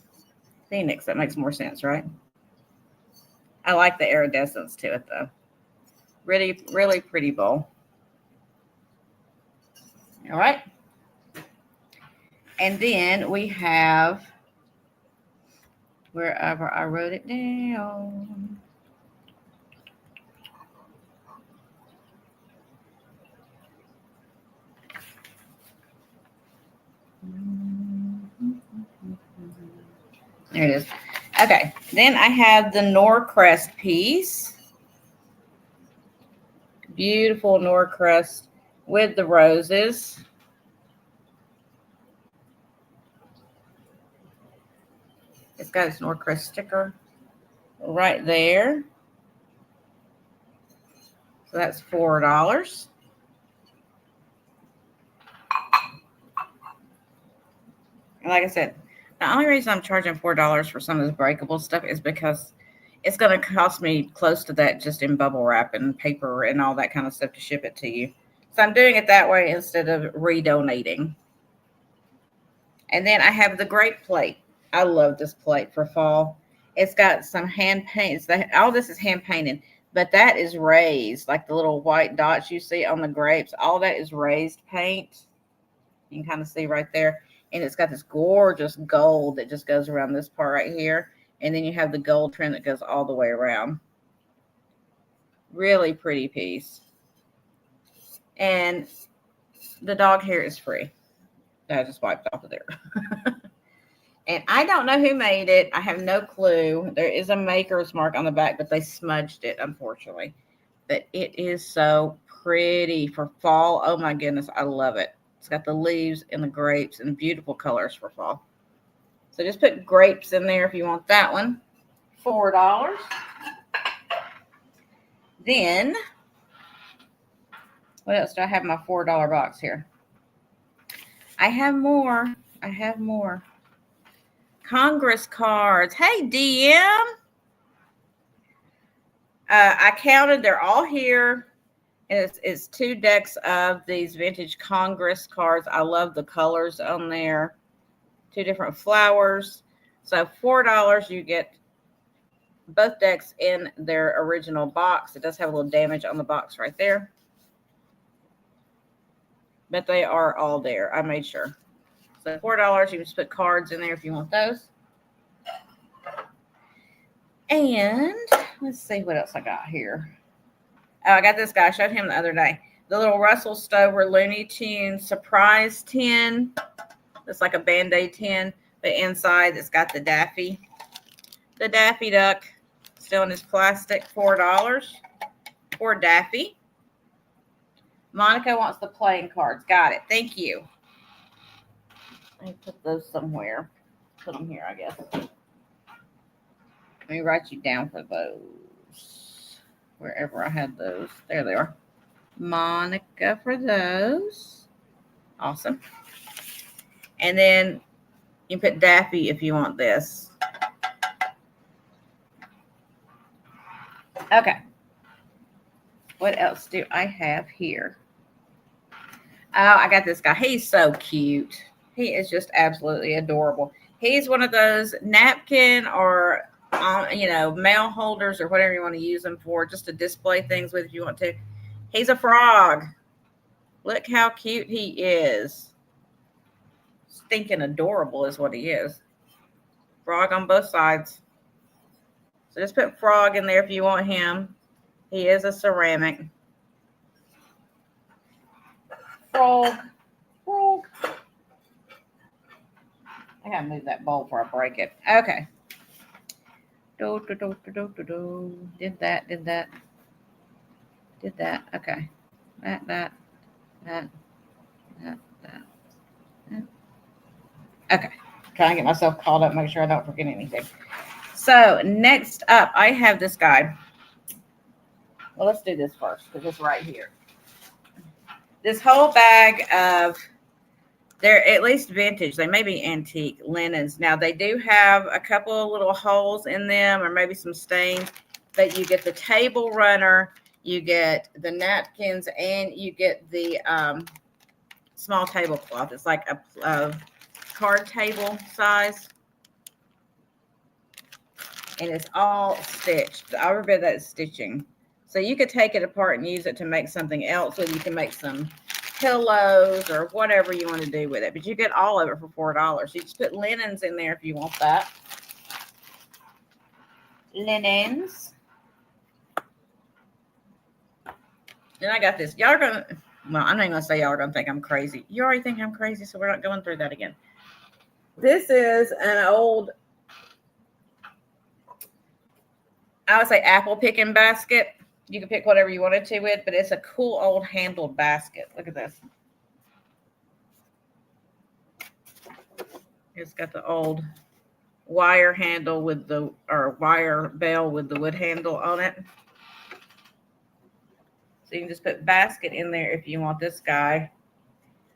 Phoenix, that makes more sense, right? I like the iridescence to it, though. Really, really pretty bowl. All right. And then we have, wherever I wrote it down. There it is. Okay. Then I have the Norcrest piece. Beautiful Norcrest with the roses. It's got its Norcrest sticker right there. So that's $4. And like I said, The only reason I'm charging $4 for some of this breakable stuff is because it's going to cost me close to that just in bubble wrap and paper and all that kind of stuff to ship it to you. So I'm doing it that way instead of redonating. And then I have the grape plate. I love this plate for fall. It's got some hand paint. All this is hand painted, but that is raised, like the little white dots you see on the grapes. All that is raised paint. You can kind of see right there. And it's got this gorgeous gold that just goes around this part right here. And then you have the gold trim that goes all the way around. Really pretty piece. And the dog hair is free. I just wiped off of there. And I don't know who made it. I have no clue. There is a maker's mark on the back, but they smudged it, unfortunately. But it is so pretty for fall. Oh my goodness, I love it. It's got the leaves and the grapes and beautiful colors for fall. So just put grapes in there if you want that one. $4. Then, what else do I have in my $4 box here? I have more. Congress cards. Hey, DM. I counted. They're all here. And it's 2 decks of these vintage Congress cards. I love the colors on there. 2 different flowers. So $4, you get both decks in their original box. It does have a little damage on the box right there. But they are all there. I made sure. So $4, you can just put cards in there if you want those. And let's see what else I got here. Oh, I got this guy. I showed him the other day. The little Russell Stover Looney Tunes surprise tin. It's like a Band-Aid tin, but inside it's got the Daffy. The Daffy Duck still in his plastic. $4 for Daffy. Monica wants the playing cards. Got it. Thank you. Let me put those somewhere. Put them here, I guess. Let me write you down for those. Wherever I had those. There they are. Monica for those. Awesome. And then you can put Daffy if you want this. Okay. What else do I have here? Oh, I got this guy. He's so cute. He is just absolutely adorable. He's one of those napkin or, mail holders or whatever you want to use them for, just to display things with if you want to. He's a frog. Look how cute he is. Stinking adorable is what he is. Frog on both sides. So just put frog in there if you want him. He is a ceramic. Frog. I gotta move that bowl before I break it. Okay. Did that. Okay. That. Okay. Trying to get myself caught up, make sure I don't forget anything. So next up, I have this guy. Well, let's do this first because it's right here. This whole bag of, they're at least vintage. They may be antique linens. Now, they do have a couple of little holes in them or maybe some stains, but you get the table runner, you get the napkins, and you get the small tablecloth. It's like a card table size. And it's all stitched. I remember that stitching. So you could take it apart and use it to make something else. So you can make some pillows or whatever you want to do with it. But you get all of it for $4. You just put linens in there if you want that. Linens. Then I got this. Y'all are going to, well, I'm not even going to say y'all are going to think I'm crazy. You already think I'm crazy, so we're not going through that again. This is an old, I would say apple picking basket. You can pick whatever you wanted to with, but it's a cool old handled basket. Look at this. It's got the old wire handle with the, or wire bell with the wood handle on it. So you can just put basket in there if you want this guy.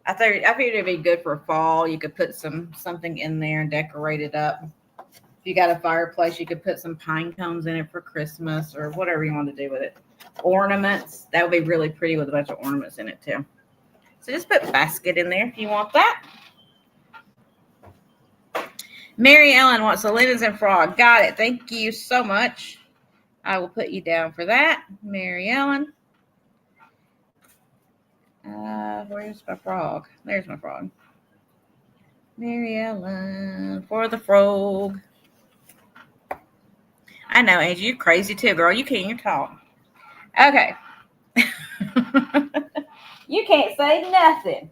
I figured it'd be good for fall. You could put something in there and decorate it up. If you got a fireplace, you could put some pine cones in it for Christmas or whatever you want to do with it. Ornaments, that would be really pretty with a bunch of ornaments in it too. So just put basket in there if you want that. Mary Ellen wants the linens and frog. Got it. Thank you so much. I will put you down for that, Mary Ellen. Where's my frog? There's my frog. Mary Ellen for the frog. I know, Angie, you're crazy too, girl. You can't even talk. Okay. You can't say nothing.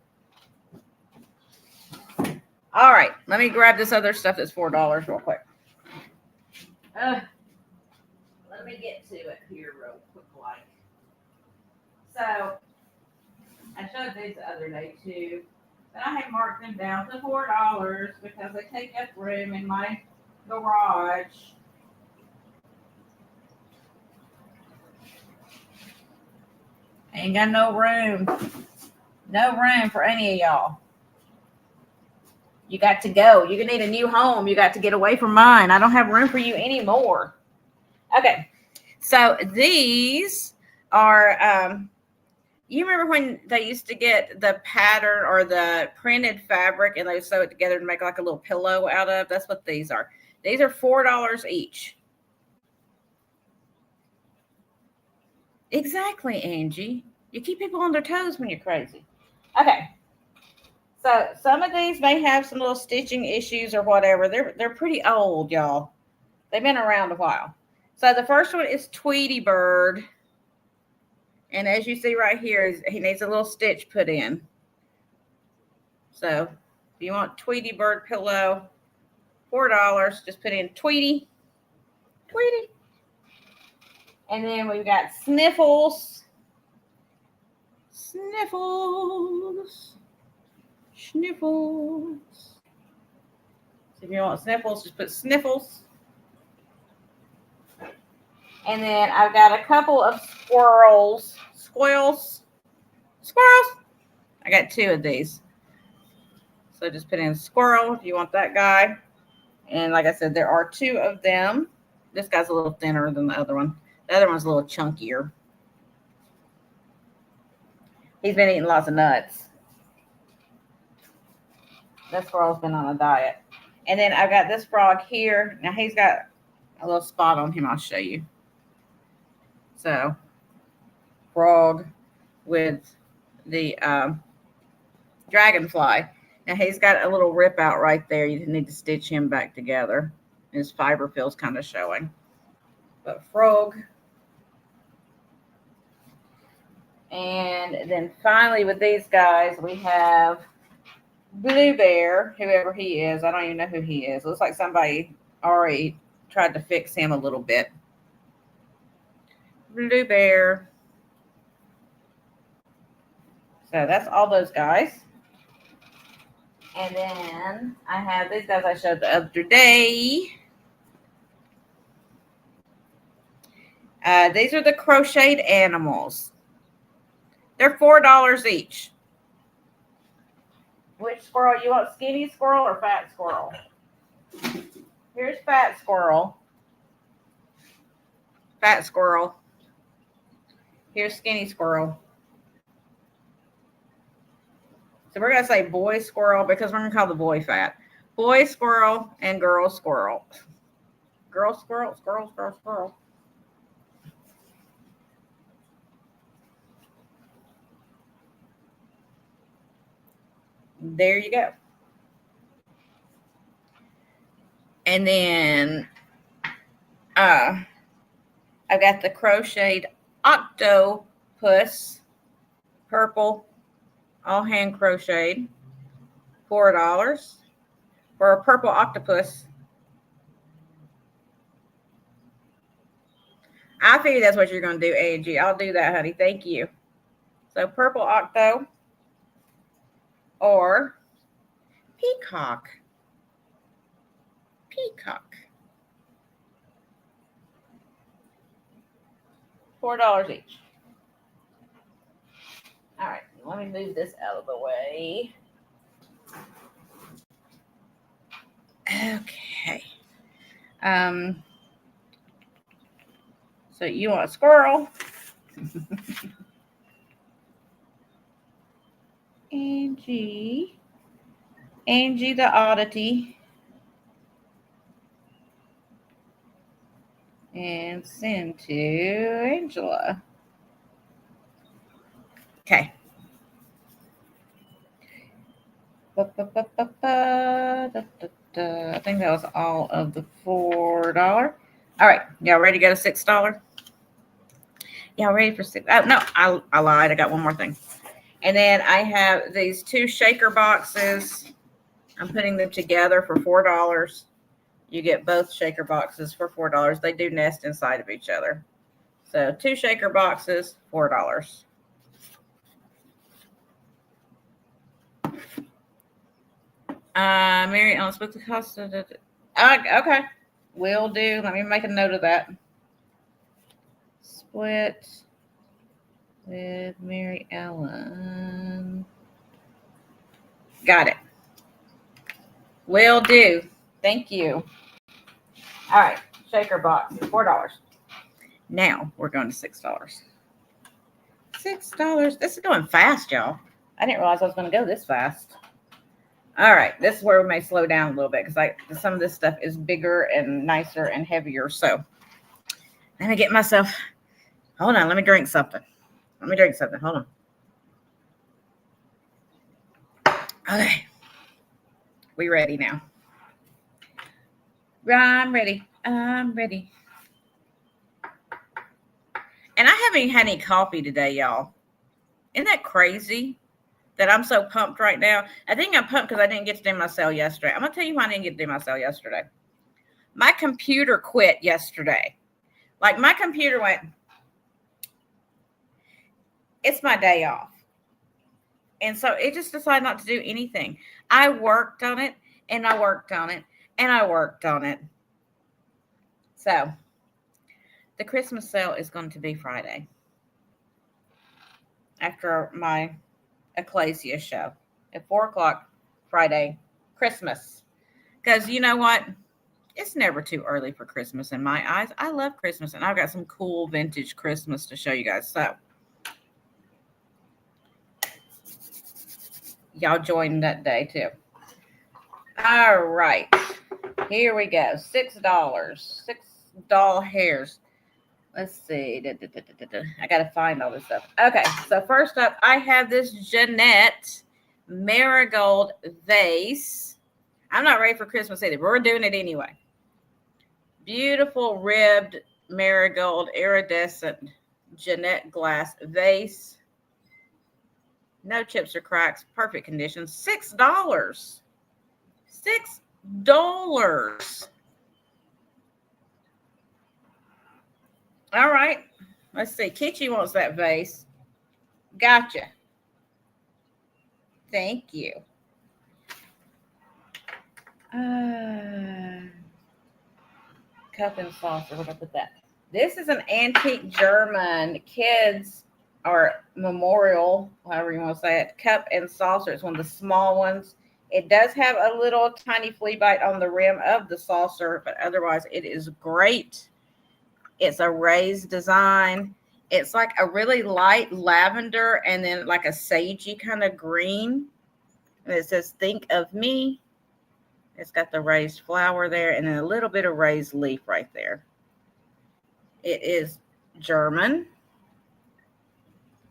All right. Let me grab this other stuff that's $4 real quick. Let me get to it here real quick. So, I showed these the other day too. But I have marked them down to $4 because they take up room in my garage. Ain't got no room. No room for any of y'all. You got to go. You're going to need a new home. You got to get away from mine. I don't have room for you anymore. Okay. So these are, you remember when they used to get the pattern or the printed fabric and they sew it together to make like a little pillow out of? That's what these are. These are $4 each. Exactly, Angie. You keep people on their toes when you're crazy. Okay. So some of these may have some little stitching issues or whatever. They're pretty old, y'all. They've been around a while. So the first one is Tweety Bird. And as you see right here, he needs a little stitch put in. So if you want Tweety Bird pillow, $4, just put in Tweety. Tweety. And then we've got Sniffles. Sniffles. Sniffles. So if you want Sniffles, just put Sniffles. And then I've got a couple of squirrels. Squirrels. Squirrels. I got 2 of these. So just put in squirrel if you want that guy. And like I said, there are 2 of them. This guy's a little thinner than the other one. The other one's a little chunkier. He's been eating lots of nuts. This frog's been on a diet. And then I've got this frog here. Now he's got a little spot on him. I'll show you. So, frog with the dragonfly. Now he's got a little rip out right there. You need to stitch him back together. His fiber feels kind of showing. But frog. And then finally with these guys, we have Blue Bear, whoever he is. I don't even know who he is. Looks like somebody already tried to fix him a little bit. Blue Bear. So that's all those guys. And then I have these guys I showed the other day. These are the crocheted animals. They're $4 each. Which squirrel? You want skinny squirrel or fat squirrel? Here's fat squirrel. Fat squirrel. Here's skinny squirrel. So we're going to say boy squirrel because we're going to call the boy fat. Boy squirrel and girl squirrel. Girl squirrel, squirrel, squirrel, squirrel. There you go. And then I've got the crocheted octopus, purple, all hand crocheted, $4 for a purple octopus. I figured that's what you're going to do, Angie. I'll do that, honey. Thank you. So purple octo or peacock. Peacock. $4 each. All right. Let me and move this out of the way. Okay. So you want a squirrel? Angie the oddity. And send to Angela. Okay. I think that was all of the $4. All right. Y'all ready to go to $6? Y'all ready for $6? Oh, no, I lied. I got one more thing. And then I have these 2 shaker boxes. I'm putting them together for $4. You get both shaker boxes for $4. They do nest inside of each other. So 2 shaker boxes, $4. Mary Ellen, what's the cost of it? Okay. Will do. Let me make a note of that. Split with Mary Ellen. Got it. Will do. Thank you. All right. Shaker box, $4. Now we're going to $6. $6. This is going fast, y'all. I didn't realize I was going to go this fast. All right. This is where we may slow down a little bit because some of this stuff is bigger and nicer and heavier. So let me get myself. Hold on. Let me drink something. Hold on. Okay. We ready now? I'm ready. And I haven't had any coffee today, y'all. Isn't that crazy that I'm so pumped right now? I think I'm pumped because I didn't get to do my sale yesterday. I'm going to tell you why I didn't get to do my sale yesterday. My computer quit yesterday. Like my computer went, it's my day off. And so it just decided not to do anything. I worked on it and I worked on it and I worked on it. So the Christmas sale is going to be Friday after my Ecclesia show at 4:00 Friday, Christmas. Because you know what? It's never too early for Christmas in my eyes. I love Christmas and I've got some cool vintage Christmas to show you guys. So y'all join that day too. All right. Here we go. $6. $6 hairs. Let's see. I got to find all this stuff. Okay. So first up, I have this Jeanette marigold vase. I'm not ready for Christmas either, but we're doing it anyway. Beautiful ribbed marigold iridescent Jeanette glass vase. No chips or cracks. Perfect condition. $6. $6. All right. Let's see. Kitchi wants that vase. Gotcha. Thank you. Cup and saucer. What about that? This is an antique German kids or memorial, however you want to say it, cup and saucer. It's one of the small ones. It does have a little tiny flea bite on the rim of the saucer, but otherwise it is great. It's a raised design. It's like a really light lavender and then like a sagey kind of green. And it says, "Think of me." It's got the raised flower there and then a little bit of raised leaf right there. It is German.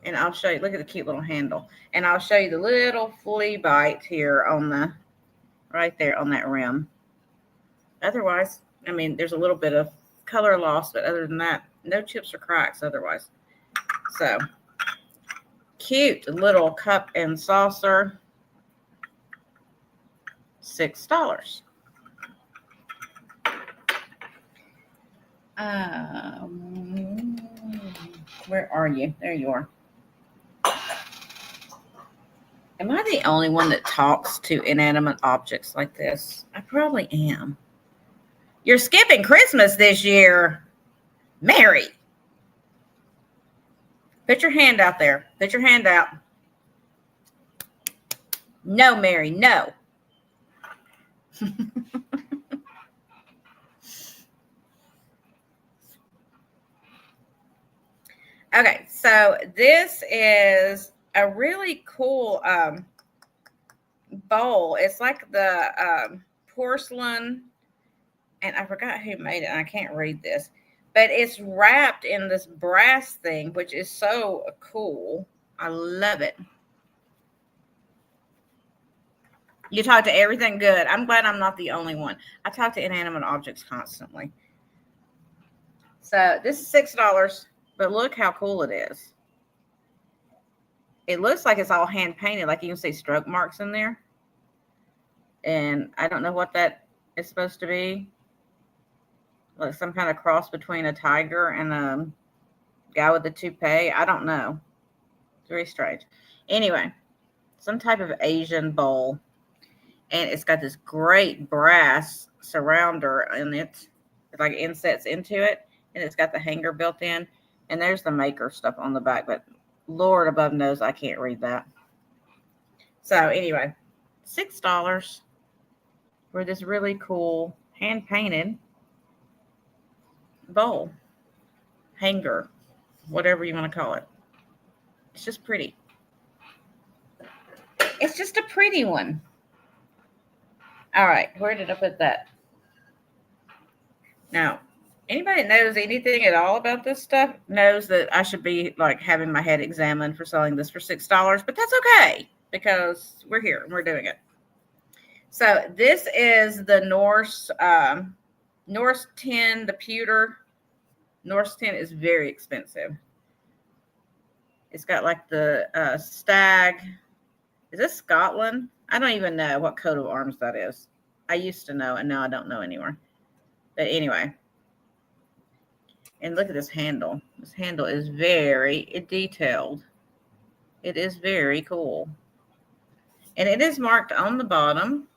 And I'll show you, look at the cute little handle. And I'll show you the little flea bite here on the, right there on that rim. Otherwise, I mean, there's a little bit of color loss, but other than that, no chips or cracks otherwise. So, cute little cup and saucer. $6. Where are you? There you are. Am I the only one that talks to inanimate objects like this? I probably am. You're skipping Christmas this year, Mary. Put your hand out there. Put your hand out. No, Mary, no. Okay, so this is a really cool bowl. It's like the porcelain, and I forgot who made it. I can't read this, but it's wrapped in this brass thing, which is so cool. I love it. You talk to everything good. I'm glad I'm not the only one. I talk to inanimate objects constantly. So this is $6, but look how cool it is. It looks like it's all hand painted, like you can see stroke marks in there. And I don't know what that is supposed to be. Like some kind of cross between a tiger and a guy with a toupee. I don't know. It's very strange. Anyway, some type of Asian bowl. And it's got this great brass surrounder in it. It like insets into it. And it's got the hanger built in. And there's the maker stuff on the back. But Lord above knows I can't read that. So anyway, $6 for this really cool hand-painted bowl, hanger, whatever you want to call it. It's just pretty. It's just a pretty one. All right, where did I put that? Now, anybody that knows anything at all about this stuff knows that I should be like having my head examined for selling this for $6, but that's okay because we're here and we're doing it. So this is the Norse tin, the pewter. Norse tin is very expensive. It's got like the stag. Is this Scotland? I don't even know what coat of arms that is. I used to know, and now I don't know anymore. But anyway. And look at this handle. This handle is very detailed. It is very cool. And it is marked on the bottom.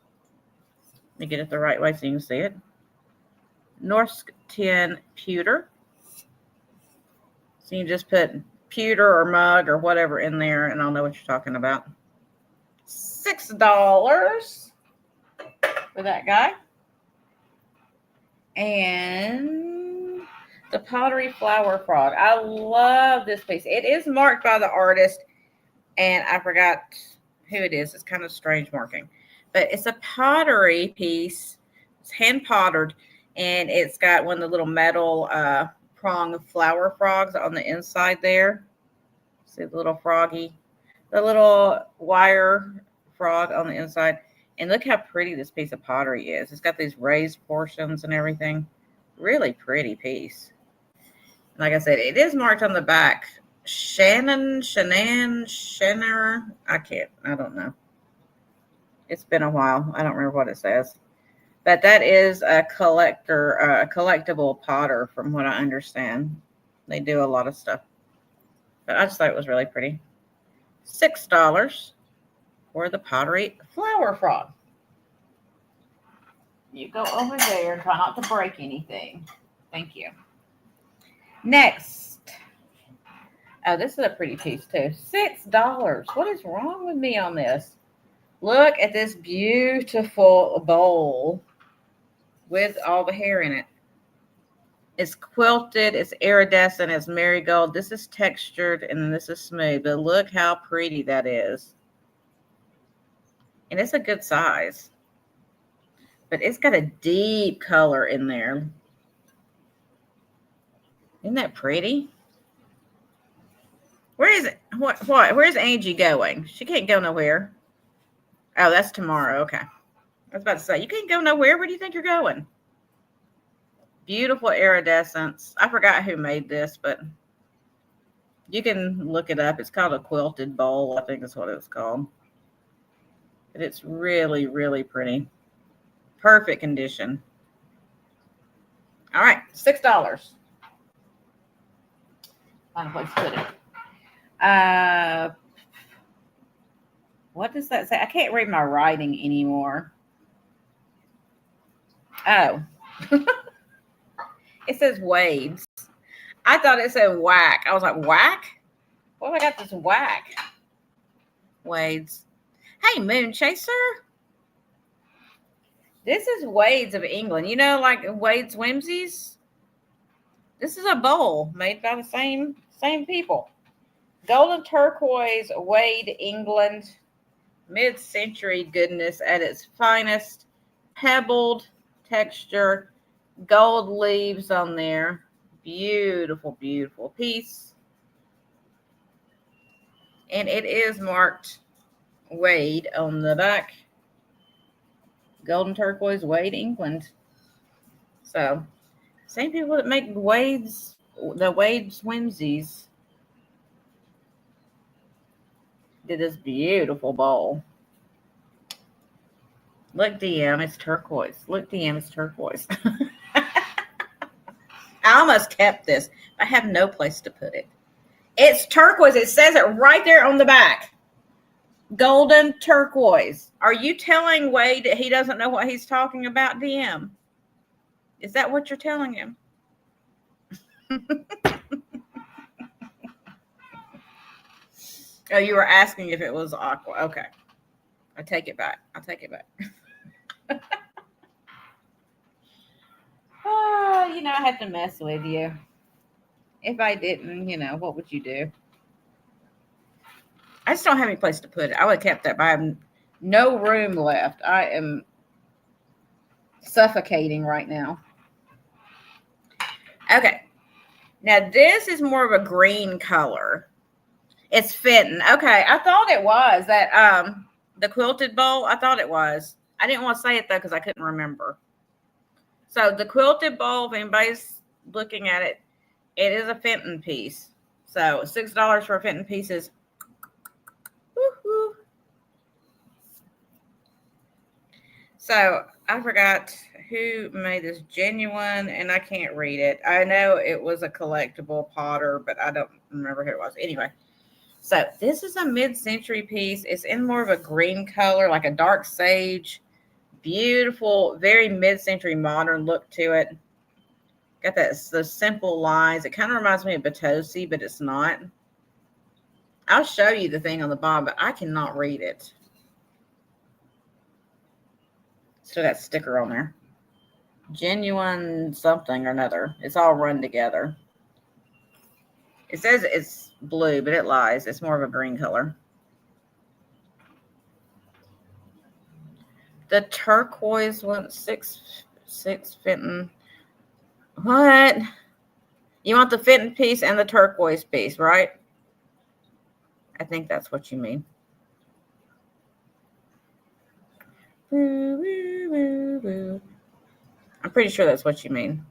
Let me get it the right way so you can see it. Norse tin pewter. So you just put pewter or mug or whatever in there, and I'll know what you're talking about. $6 for that guy. And the Pottery Flower Frog. I love this piece. It is marked by the artist, and I forgot who it is. It's kind of strange marking. But it's a pottery piece. It's hand pottered, and it's got one of the little metal prong flower frogs on the inside there. See the little froggy, the little wire frog on the inside. And look how pretty this piece of pottery is. It's got these raised portions and everything. Really pretty piece. Like I said, it is marked on the back. Shannon, I don't know. It's been a while. I don't remember what it says. But that is a collectible potter from what I understand. They do a lot of stuff. But I just thought it was really pretty. $6 for the Pottery Flower Frog. You go over there and try not to break anything. Thank you. Next. Oh, this is a pretty piece too. $6. What is wrong with me on this? Look at this beautiful bowl with all the hair in it. It's quilted, it's iridescent, it's marigold. This is textured and this is smooth. But look how pretty that is. And it's a good size. But it's got a deep color in there. Isn't that pretty? Where is it? What? Where's Angie going? She can't go nowhere. Oh, that's tomorrow. Okay. I was about to say, you can't go nowhere. Where do you think you're going? Beautiful iridescence. I forgot who made this, but you can look it up. It's called a quilted bowl, I think is what it's called. But it's really, really pretty. Perfect condition. All right, $6. Find a place to put it. What does that say? I can't read my writing anymore. Oh. It says Wade's. I thought it said whack. I was like, whack? What have I got this whack? Wade's. Hey, Moon Chaser. This is Wade's of England. You know, like Wade's Whimsies? This is a bowl made by the same people. Golden turquoise, Wade, England. Mid-century goodness at its finest. Pebbled texture. Gold leaves on there. Beautiful, beautiful piece. And it is marked Wade on the back. Golden turquoise, Wade, England. So, same people that make the Wade's Whimsies did this beautiful bowl. Look, DM, it's turquoise. Look, DM, it's turquoise. I almost kept this. I have no place to put it. It's turquoise. It says it right there on the back. Golden turquoise. Are you telling Wade that he doesn't know what he's talking about, DM? Is that what you're telling him? Oh, you were asking if it was aqua. Okay. I take it back. I'll take it back. Oh, you know, I have to mess with you. If I didn't, you know, what would you do? I just don't have any place to put it. I would have kept that, but I have no room left. I am suffocating right now. Okay. Now, this is more of a green color. It's Fenton. Okay. I thought it was that the quilted bowl. I thought it was. I didn't want to say it, though, because I couldn't remember. So, the quilted bowl, if anybody's looking at it, it is a Fenton piece. So, $6 for a Fenton piece is woo-hoo. So, I forgot who made this. Genuine, and I can't read it. I know it was a collectible Potter, but I don't remember who it was. Anyway, so this is a mid-century piece. It's in more of a green color, like a dark sage. Beautiful, very mid-century modern look to it. Got the simple lines. It kind of reminds me of Batosi, but it's not. I'll show you the thing on the bottom, but I cannot read it. Still got sticker on there. Genuine something or another. It's all run together. It says it's blue, but it lies. It's more of a green color. The turquoise one, six Fenton. What? You want the Fenton piece and the turquoise piece, right? I think that's what you mean. Woo, woo, woo, woo. I'm pretty sure that's what you mean.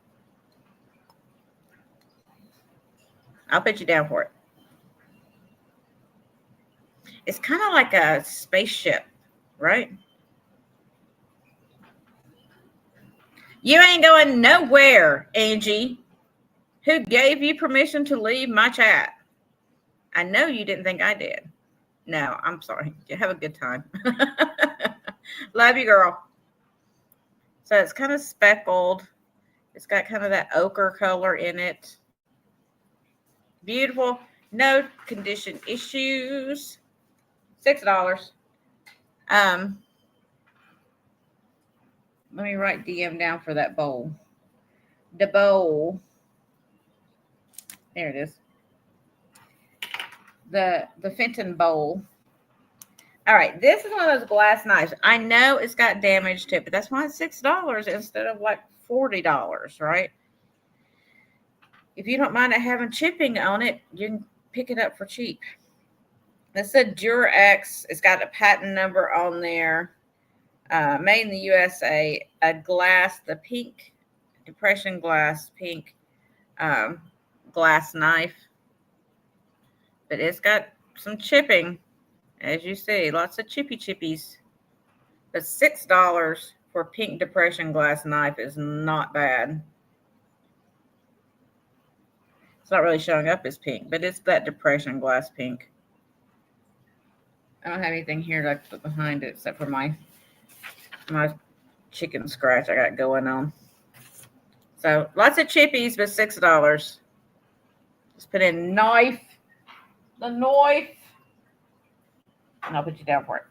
I'll put you down for it. It's kind of like a spaceship, right? You ain't going nowhere, Angie. Who gave you permission to leave my chat? I know you didn't think I did. No, I'm sorry. You have a good time. Love you, girl. So it's kind of speckled. It's got kind of that ochre color in it. Beautiful. No condition issues. $6. Let me write DM down for that bowl. The bowl. There it is. The Fenton bowl. All right. This is one of those glass knives. I know it's got damage to it, but that's why it's $6 instead of like $40, right? If you don't mind it having chipping on it, you can pick it up for cheap. It said Durex. It's got a patent number on there. Made in the USA. A glass, the pink depression glass, pink glass knife. But it's got some chipping, as you see. Lots of chippies. But $6 for pink depression glass knife is not bad. It's not really showing up as pink, but it's that depression glass pink. I don't have anything here to put behind it except for my chicken scratch I got going on. So lots of chippies, but $6. Just put in knife, the knife, and I'll put you down for it.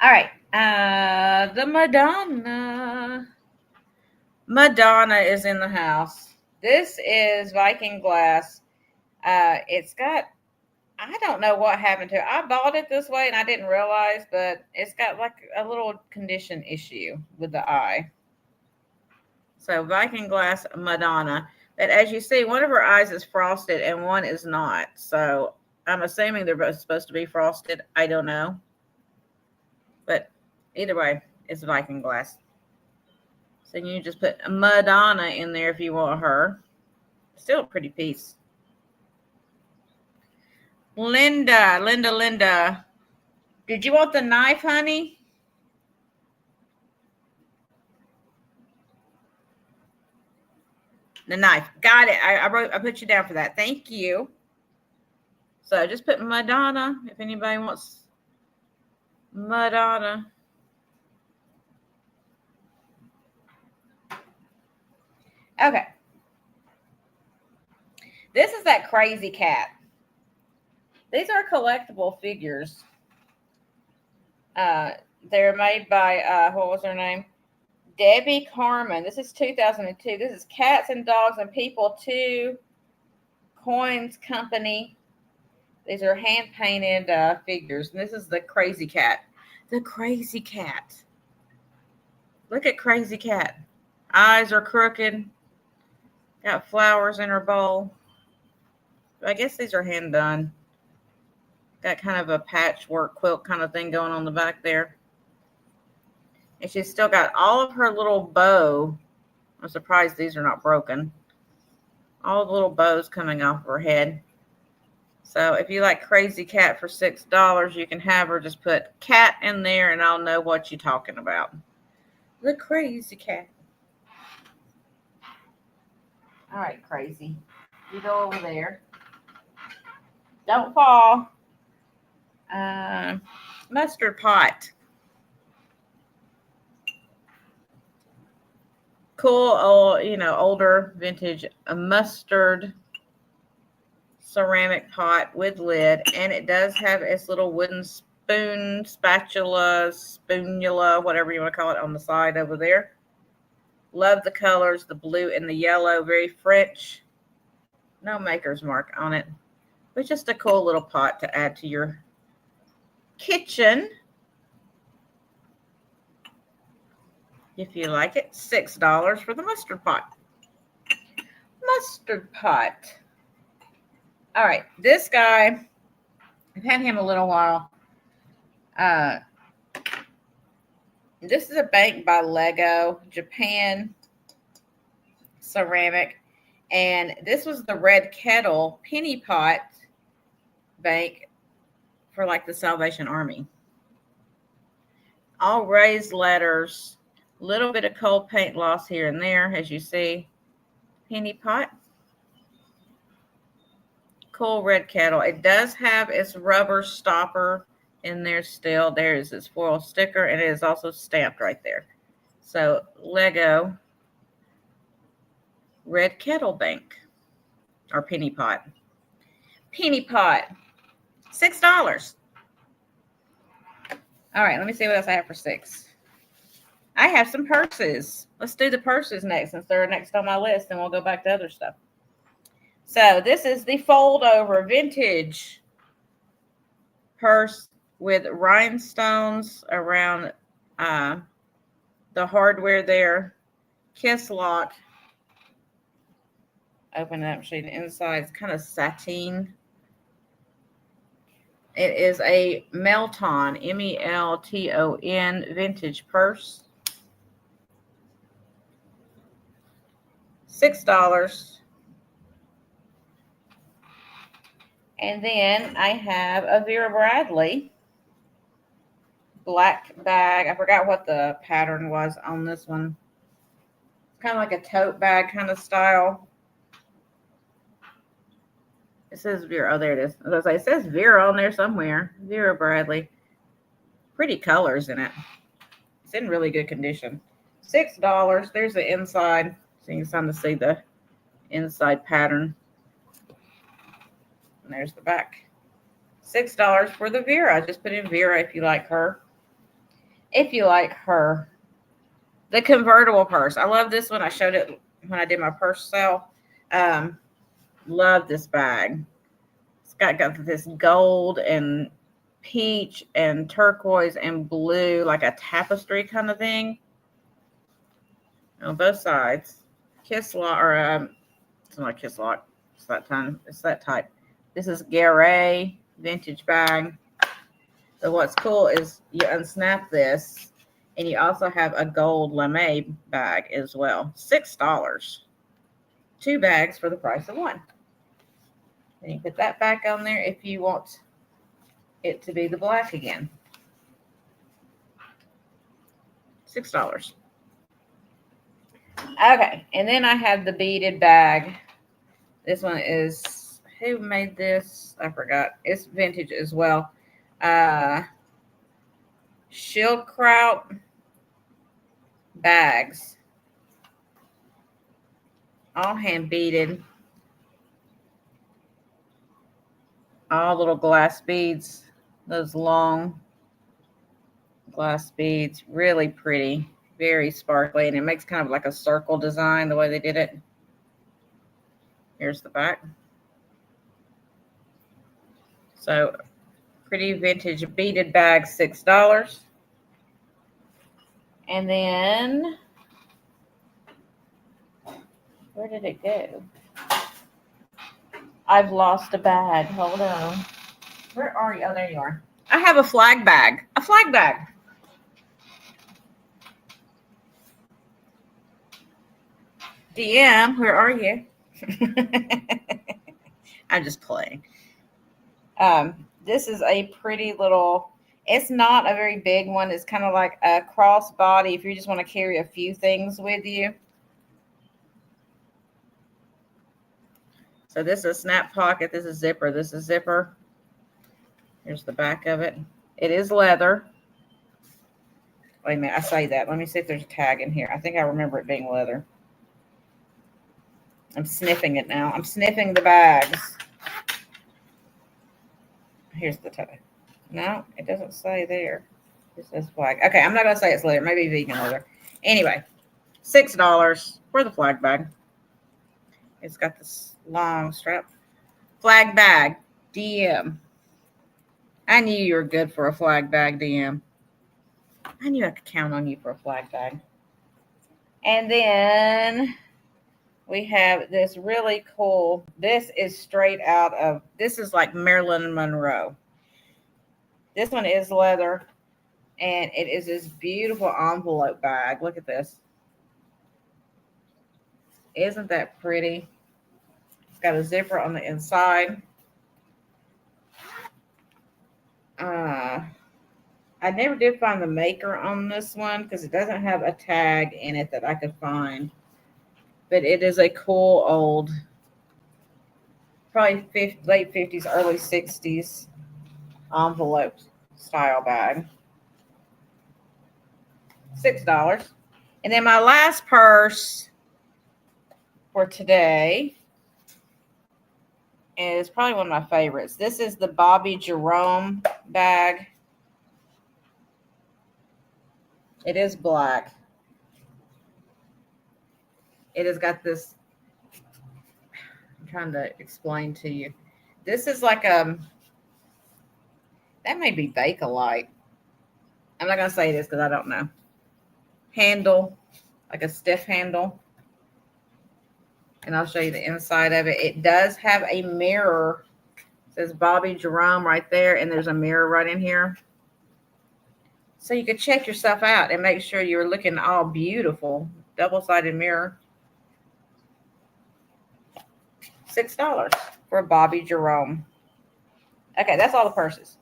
All right. The Madonna. Madonna is in the house. This is Viking glass. It's got, I don't know what happened to it. I bought it this way and I didn't realize, but it's got like a little condition issue with the eye. So Viking glass Madonna. But as you see, one of her eyes is frosted and one is not. So I'm assuming they're both supposed to be frosted. I don't know. But either way, it's Viking glass. So you just put Madonna in there if you want her. Still a pretty piece. Linda. Did you want the knife, honey? The knife. Got it. I put you down for that. Thank you. So just put Madonna if anybody wants Madonna. Okay. This is that crazy cat. These are collectible figures. They're made by, what was her name? Debbie Carmen. This is 2002. This is Cats and Dogs and People 2 Coins Company. These are hand-painted figures. And this is the crazy cat. The crazy cat. Look at crazy cat. Eyes are crooked. Got flowers in her bowl. I guess these are hand done. Got kind of a patchwork quilt kind of thing going on the back there. And she's still got all of her little bow. I'm surprised these are not broken. All the little bows coming off her head. So if you like Crazy Cat for $6, you can have her. Just put cat in there and I'll know what you're talking about. The Crazy Cat. All right, Crazy. You go over there. Don't fall. Mustard pot. Cool, older vintage mustard ceramic pot with lid, and it does have its little wooden spoonula, whatever you want to call it, on the side over there. Love the colors, the blue and the yellow, very French. No maker's mark on it, but just a cool little pot to add to your kitchen. If you like it, $6 for the mustard pot. Mustard pot. All right, this guy, I've had him a little while. This is a bank by Lego, Japan ceramic. And this was the red kettle penny pot bank for like the Salvation Army. All raised letters, little bit of cold paint loss here and there, as you see. Penny pot. Cool red kettle. It does have its rubber stopper in there still. There is its foil sticker, and it is also stamped right there. So Lego red kettle bank or penny pot. Penny pot. $6. All right, let me see what else I have for $6. I have some purses. Let's do the purses next since they're next on my list, and we'll go back to other stuff. So this is the fold over vintage purse with rhinestones around the hardware there. Kiss lock. Open it up, see the inside. It's kind of sateen. It is a Melton, Melton vintage purse. $6. And then I have a Vera Bradley black bag. I forgot what the pattern was on this one. Kind of like a tote bag kind of style. It says Vera. Oh, there it is. As I say, it says Vera on there somewhere. Vera Bradley. Pretty colors in it. It's in really good condition. $6. There's the inside. So you can see the inside pattern. And there's the back. $6 for the Vera. Just put in Vera if you like her. if you like her. The convertible purse. I love this one. I showed it when I did my purse sale. Love this bag. It's got this gold and peach and turquoise and blue, like a tapestry kind of thing on both sides. Kiss lock, or it's not kiss lock. It's that time. It's that type. This is Garay vintage bag. So what's cool is you unsnap this, and you also have a gold lame bag as well. $6. 2 bags for the price of 1. And you put that back on there if you want it to be the black again. $6. Okay, and then I have the beaded bag. This one is, who made this? I forgot. It's vintage as well. Schildkraut bags. All hand beaded. All little glass beads. Those long glass beads. Really pretty. Very sparkly. And it makes kind of like a circle design the way they did it. Here's the back. So, pretty vintage beaded bag, $6. And then, where did it go? I've lost a bag. Hold on. Where are you? Oh, there you are. I have a flag bag. A flag bag. DM, where are you? I'm just playing. This is a pretty little, it's not a very big one. It's kind of like a crossbody if you just want to carry a few things with you. So this is snap pocket. This is zipper. This is zipper. Here's the back of it. It is leather. Wait a minute. I say that. Let me see if there's a tag in here. I think I remember it being leather. I'm sniffing it now. I'm sniffing the bags. Here's the tag. No, it doesn't say there. It says flag. Okay, I'm not going to say it's leather. Maybe vegan leather. Anyway, $6 for the flag bag. It's got this long strap. Flag bag, DM. I knew you were good for a flag bag, DM. I knew I could count on you for a flag bag. And then we have this really cool, this is straight out of, this is like Marilyn Monroe. This one is leather, and it is this beautiful envelope bag. Look at this. Isn't that pretty? It's got a zipper on the inside. I never did find the maker on this one because it doesn't have a tag in it that I could find. But it is a cool old, probably late 50s, early 60s envelope style bag. $6. And then my last purse for today is probably one of my favorites. This is the Bobby Jerome bag. It is black. It has got this, I'm trying to explain to you. This is like that may be Bakelite. I'm not going to say this because I don't know. Handle, like a stiff handle. And I'll show you the inside of it. It does have a mirror. It says Bobby Jerome right there, and there's a mirror right in here. So you could check yourself out and make sure you're looking all beautiful. Double-sided mirror. $6 for Bobby Jerome. Okay, that's all the purses.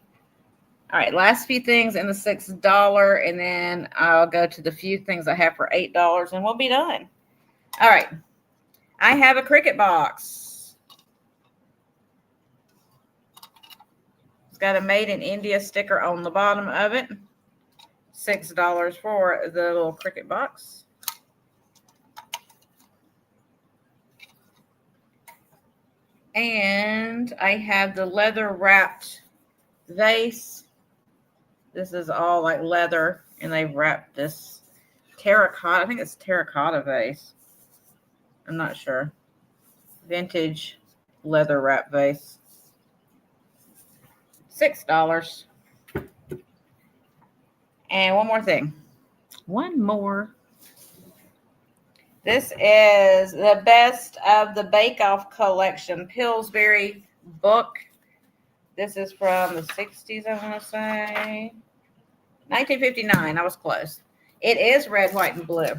All right, last few things in the $6, and then I'll go to the few things I have for $8, and we'll be done. All right, I have a Cricut box. It's got a Made in India sticker on the bottom of it. $6 for the little Cricut box. And I have the leather wrapped vase. This is all like leather, and they wrapped this terracotta. I think it's terracotta vase. I'm not sure. Vintage leather wrap vase. $6. And one more thing. One more. This is the best of the Bake Off collection. Pillsbury book. This is from the 60s, I want to say. 1959. I was close. It is red, white, and blue.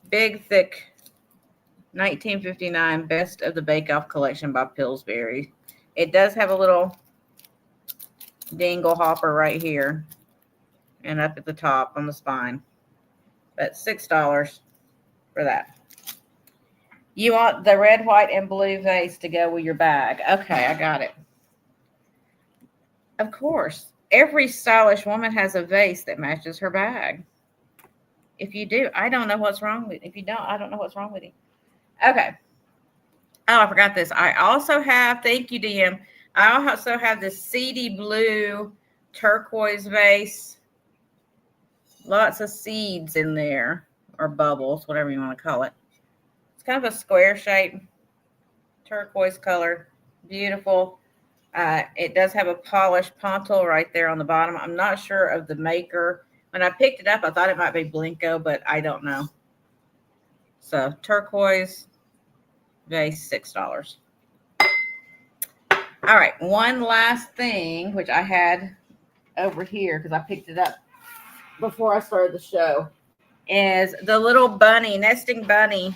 Big, thick 1959 Best of the Bake Off collection by Pillsbury. It does have a little dingle hopper right here and up at the top on the spine. But $6 for that. You want the red, white, and blue vase to go with your bag. Okay, I got it. Of course, every stylish woman has a vase that matches her bag. If you do, I don't know what's wrong with you. If you don't, I don't know what's wrong with you. Okay. Oh, I forgot this. I also have, thank you, DM. I also have this seedy blue turquoise vase. Lots of seeds in there, or bubbles, whatever you want to call it. It's kind of a square shape, turquoise color. Beautiful. It does have a polished pontil right there on the bottom. I'm not sure of the maker. When I picked it up, I thought it might be Blinko, but I don't know. So turquoise vase, $6. All right, one last thing, which I had over here because I picked it up before I started the show, is the little bunny, nesting bunny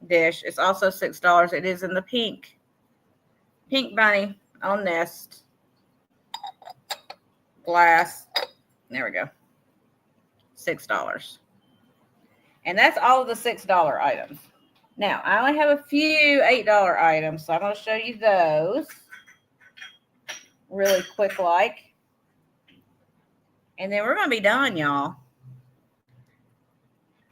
dish. It's also $6. It is in the pink bunny on nest glass. There we go. $6. And that's all of the $6 items. Now, I only have a few $8 items, so I'm going to show you those really quick like. And then we're going to be done, y'all.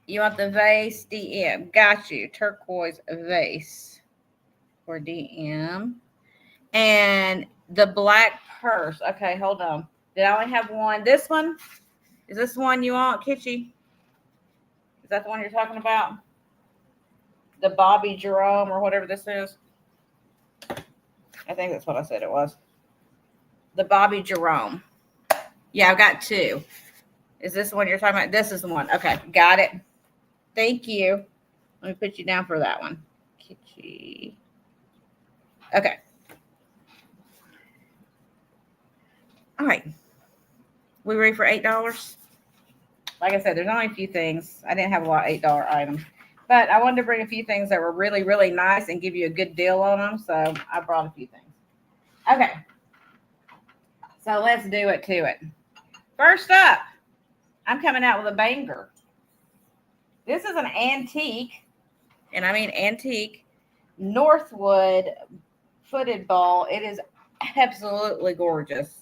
You want the vase, DM. Got you. Turquoise vase for DM. And the black purse. Okay, hold on. Did I only have one? This one? Is this the one you want, Kitschy? Is that the one you're talking about? The Bobby Jerome or whatever this is? I think that's what I said it was. The Bobby Jerome. Yeah, I've got two. Is this the one you're talking about? This is the one. Okay, got it. Thank you. Let me put you down for that one. Kitschy. Okay. All right. We ready for $8? Like I said, there's only a few things. I didn't have a lot of $8 items. But I wanted to bring a few things that were really, really nice and give you a good deal on them. So I brought a few things. Okay. So let's do it to it. First up, I'm coming out with a banger. This is an antique, and I mean antique, Northwood footed ball. It is absolutely gorgeous.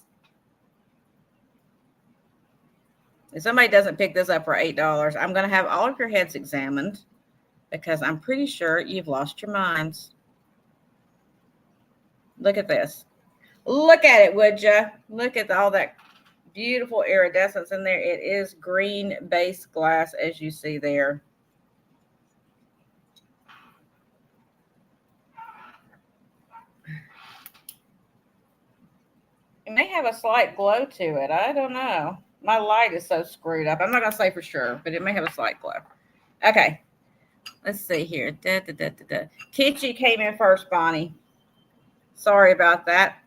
If somebody doesn't pick this up for $8, I'm going to have all of your heads examined because I'm pretty sure you've lost your minds. Look at this. Look at it, would you? Look at all that beautiful iridescence in there. It is green base glass, as you see there. It may have a slight glow to it. I don't know. My light is so screwed up. I'm not going to say for sure, but it may have a slight glow. Okay. Let's see here. Kitschy came in first, Bonnie. Sorry about that.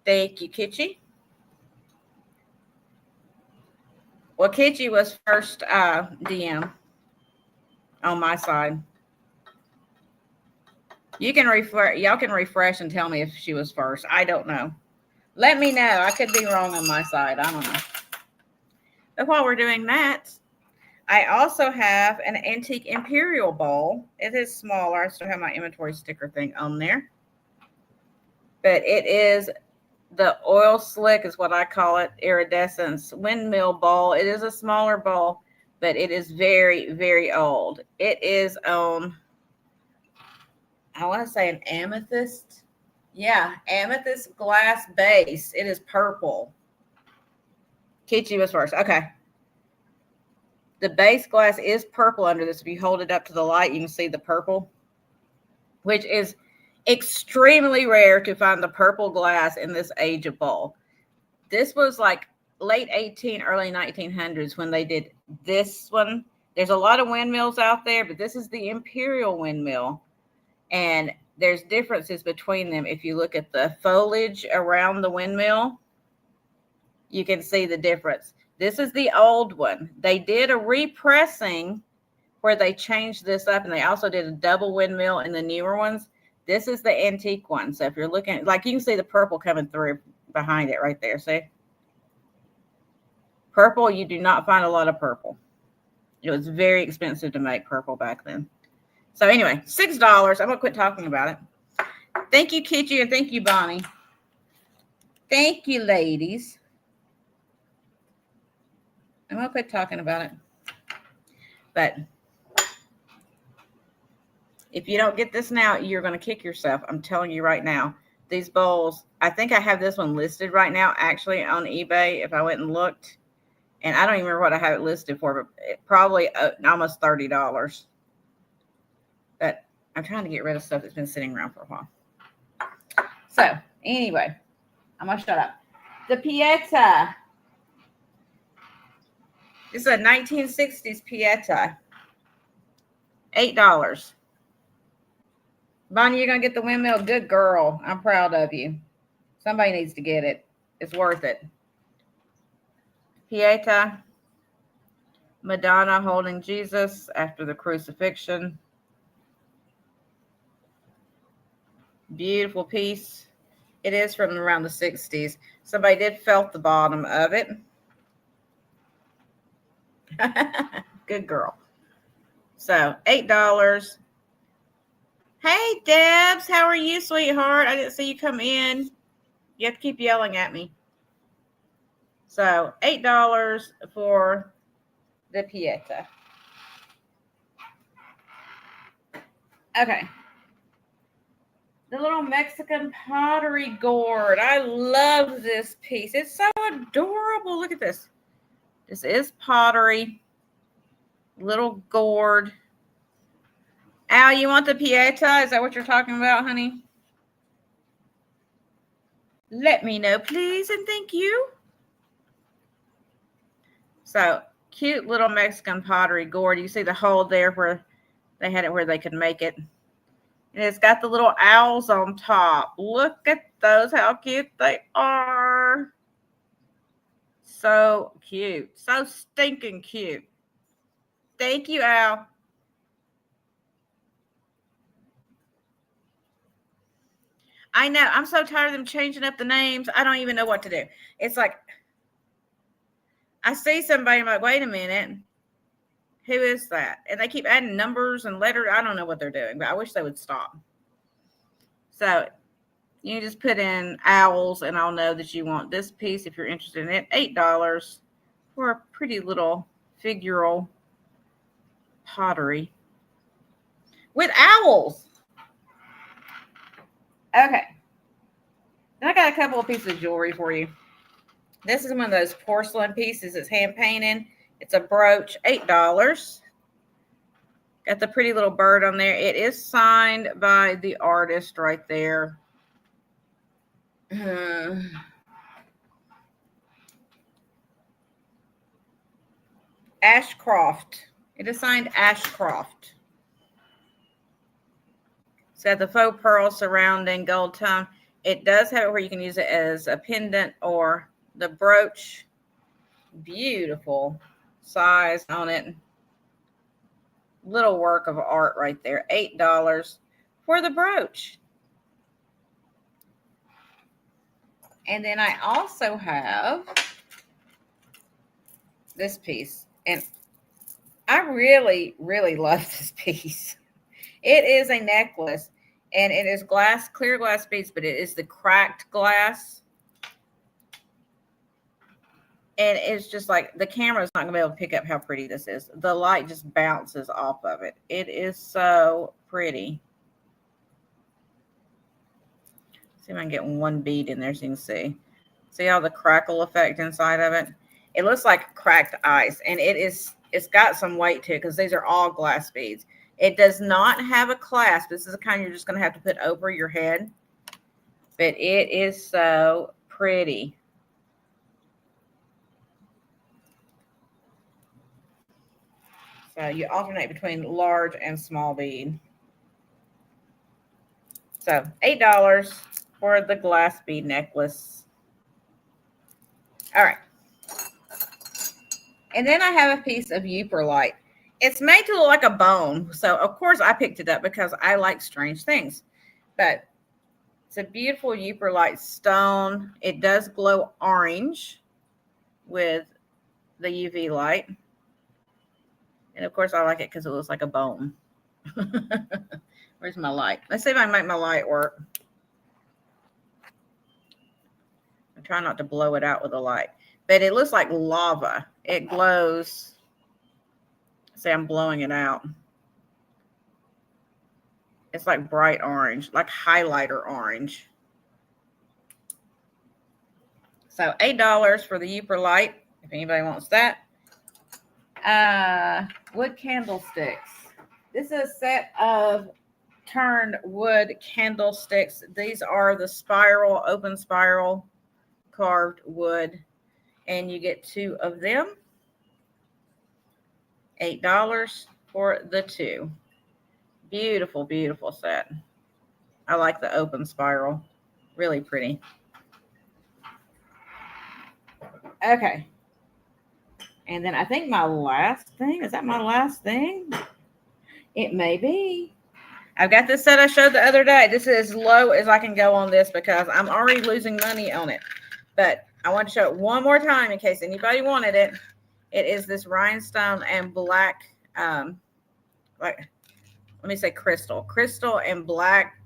Thank you, Kitschy. Well, Kitschy was first DM on my side. You can refresh. Y'all can refresh and tell me if she was first. I don't know. Let me know. I could be wrong on my side. I don't know. But while we're doing that, I also have an antique imperial bowl. It is smaller. I still have my inventory sticker thing on there. But it is the oil slick is what I call it, iridescence windmill bowl. It is a smaller bowl, but it is very, very old. It is on, I want to say an amethyst Yeah, amethyst glass base. It is purple. Kichi was first. Okay. The base glass is purple under this. If you hold it up to the light, you can see the purple, which is extremely rare to find the purple glass in this age of bowl. This was like late 18, early 1900s when they did this one. There's a lot of windmills out there, but this is the Imperial windmill. And there's differences between them. If you look at the foliage around the windmill, you can see the difference. This is the old one. They did a repressing where they changed this up, and they also did a double windmill in the newer ones. This is the antique one. So if you're looking at, like, you can see the purple coming through behind it right there. See? Purple, you do not find a lot of purple. It was very expensive to make purple back then. So anyway, $6. I'm going to quit talking about it. Thank you, Kichi, and thank you, Bonnie. Thank you, ladies. I'm going to quit talking about it. But if you don't get this now, you're going to kick yourself. I'm telling you right now. These bowls, I think I have this one listed right now, actually, on eBay, if I went and looked. And I don't even remember what I have it listed for, but probably almost $30. But I'm trying to get rid of stuff that's been sitting around for a while. So, anyway, I'm going to shut up. The Pieta. This is a 1960s Pieta. $8. Bonnie, you're going to get the windmill. Good girl. I'm proud of you. Somebody needs to get it. It's worth it. Pieta. Madonna holding Jesus after the crucifixion. Beautiful piece. It is from around the 60s. Somebody did felt the bottom of it. Good girl. So, $8. Hey, Debs. How are you, sweetheart? I didn't see you come in. You have to keep yelling at me. So, $8 for the Pieta. Okay. The little Mexican pottery gourd. I love this piece. It's so adorable. Look at this. This is pottery. Little gourd. Al, you want the Pieta? Is that what you're talking about, honey? Let me know, please, and thank you. So, cute little Mexican pottery gourd. You see the hole there where they had it where they could make it. And it's got the little owls on top. Look at those, how cute they are. So cute. So stinking cute. Thank you, Al. I know. I'm so tired of them changing up the names. I don't even know what to do. It's like, I see somebody, I'm like, wait a minute. Who is that? And they keep adding numbers and letters. I don't know what they're doing, but I wish they would stop. So you just put in owls, and I'll know that you want this piece if you're interested in it. $8 for a pretty little figural pottery with owls. Okay. Then I got a couple of pieces of jewelry for you. This is one of those porcelain pieces. It's hand painted. It's a brooch, $8. Got the pretty little bird on there. It is signed by the artist right there. Ashcroft. It is signed Ashcroft. It's got the faux pearl surrounding gold tongue. It does have it where you can use it as a pendant or the brooch. Beautiful size on it. Little work of art right there. $8 for the brooch. And then I also have this piece. And I really, really love this piece. It is a necklace. And it is glass, clear glass beads, but it is the cracked glass. And it's just like the camera is not going to be able to pick up how pretty this is. The light just bounces off of it. It is so pretty. See if I can get one bead in there so you can see. See how the crackle effect inside of it? It looks like cracked ice, and it's got some weight to it because these are all glass beads. It does not have a clasp. This is the kind you're just going to have to put over your head. But it is so pretty. So you alternate between large and small bead. So $8 for the glass bead necklace. All right. And then I have a piece of Euperlite. It's made to look like a bone. So, of course, I picked it up because I like strange things. But it's a beautiful Euperlite stone. It does glow orange with the UV light. And, of course, I like it because it looks like a bone. Where's my light? Let's see if I can make my light work. I'm trying not to blow it out with the light. But it looks like lava. It glows. See, I'm blowing it out. It's like bright orange, like highlighter orange. So $8 for the Euperlite, if anybody wants that. Wood candlesticks. This is a set of turned wood candlesticks. These are the spiral, open spiral, carved wood. And you get 2 of them. $8 for the 2. Beautiful, beautiful set. I like the open spiral. Really pretty. Okay. And then I think my last thing, is that my last thing? It may be. I've got this set I showed the other day. This is as low as I can go on this because I'm already losing money on it. But I want to show it one more time in case anybody wanted it. It is this rhinestone and black, let me say crystal and black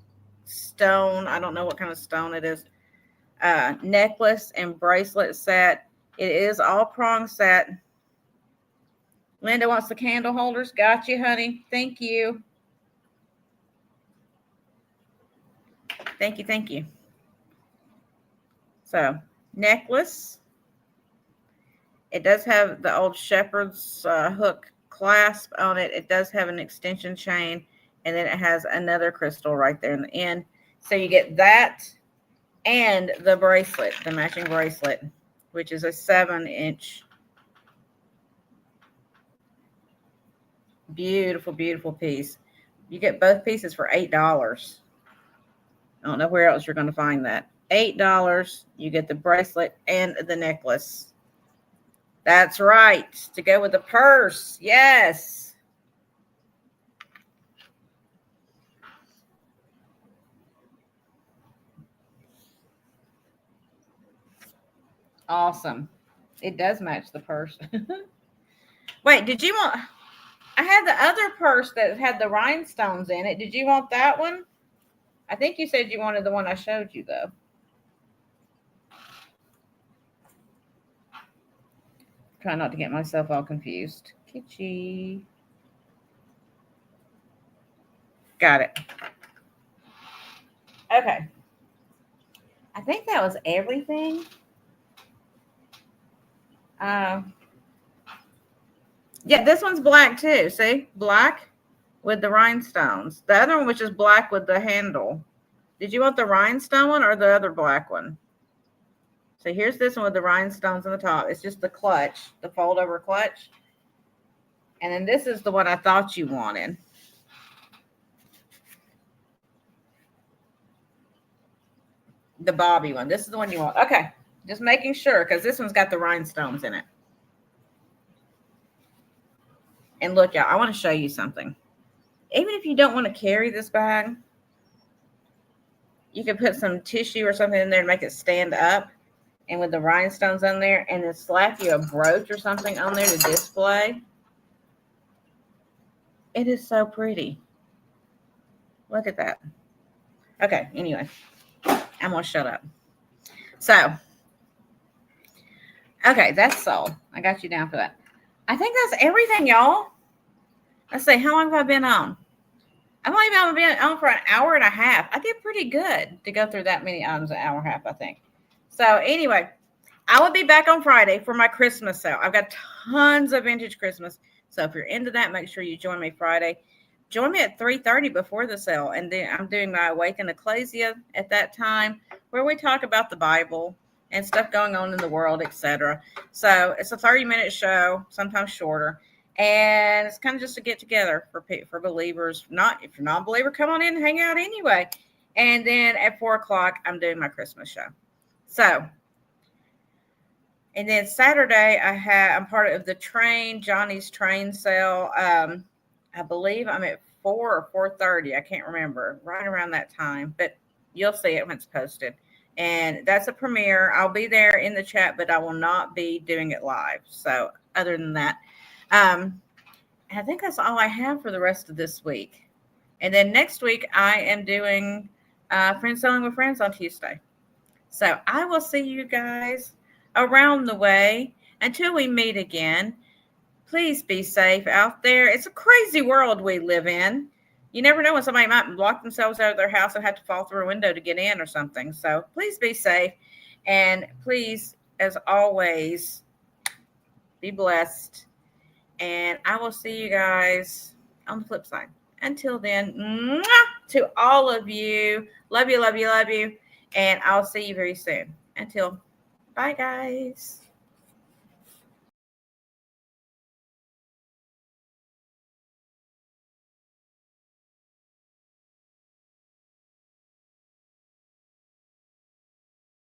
stone. I don't know what kind of stone it is. Necklace and bracelet set. It is all prong set. Linda wants the candle holders. Got you, honey. Thank you. Thank you. Thank you. So, necklace. It does have the old shepherd's hook clasp on it. It does have an extension chain, and then it has another crystal right there in the end. So you get that and the bracelet, the matching bracelet, which is a 7-inch. Beautiful, beautiful piece. You get both pieces for $8. I don't know where else you're going to find that. $8. You get the bracelet and the necklace. That's right. To go with the purse. Yes. Awesome. It does match the purse. Wait, did you want... I had the other purse that had the rhinestones in it. Did you want that one? I think you said you wanted the one I showed you, though. Try not to get myself all confused. Kitschy. Got it. Okay. I think that was everything. Yeah, this one's black too. See? Black with the rhinestones. The other one was just black with the handle. Did you want the rhinestone one or the other black one? So here's this one with the rhinestones on the top. It's just the clutch, the fold over clutch. And then this is the one I thought you wanted. The bobby one. This is the one you want. Okay. Just making sure because this one's got the rhinestones in it. And look, y'all, I want to show you something. Even if you don't want to carry this bag, you can put some tissue or something in there and make it stand up. And with the rhinestones on there, and then slap you a brooch or something on there to display. It is so pretty. Look at that. Okay, anyway, I'm going to shut up. So, okay, that's sold. I got you down for that. I think that's everything, y'all. Let's see, how long have I been on? I've only been on for an hour and a half. I did pretty good to go through that many items, an hour and a half, I think. So anyway, I will be back on Friday for my Christmas sale. I've got tons of vintage Christmas. So if you're into that, make sure you join me Friday. Join me at 3:30 before the sale. And then I'm doing my Awaken Ecclesia at that time, where we talk about the Bible and stuff going on in the world, etc. So it's a 30-minute show, sometimes shorter. And it's kind of just a get together for believers. Not if you're not a believer, come on in and hang out anyway. And then at 4:00, I'm doing my Christmas show. So, and then Saturday, I'm part of the Johnny's train sale. I believe I'm at 4 or 4:30. I can't remember, right around that time, but you'll see it when it's posted. And that's a premiere. I'll be there in the chat, but I will not be doing it live. So other than that, I think that's all I have for the rest of this week. And then next week, I am doing Friends Selling with Friends on Tuesday. So I will see you guys around the way until we meet again. Please be safe out there. It's a crazy world we live in. You never know when somebody might lock themselves out of their house and have to fall through a window to get in or something. So please be safe. And please, as always, be blessed. And I will see you guys on the flip side. Until then, to all of you, love you, love you, love you. And I'll see you very soon. Bye, guys.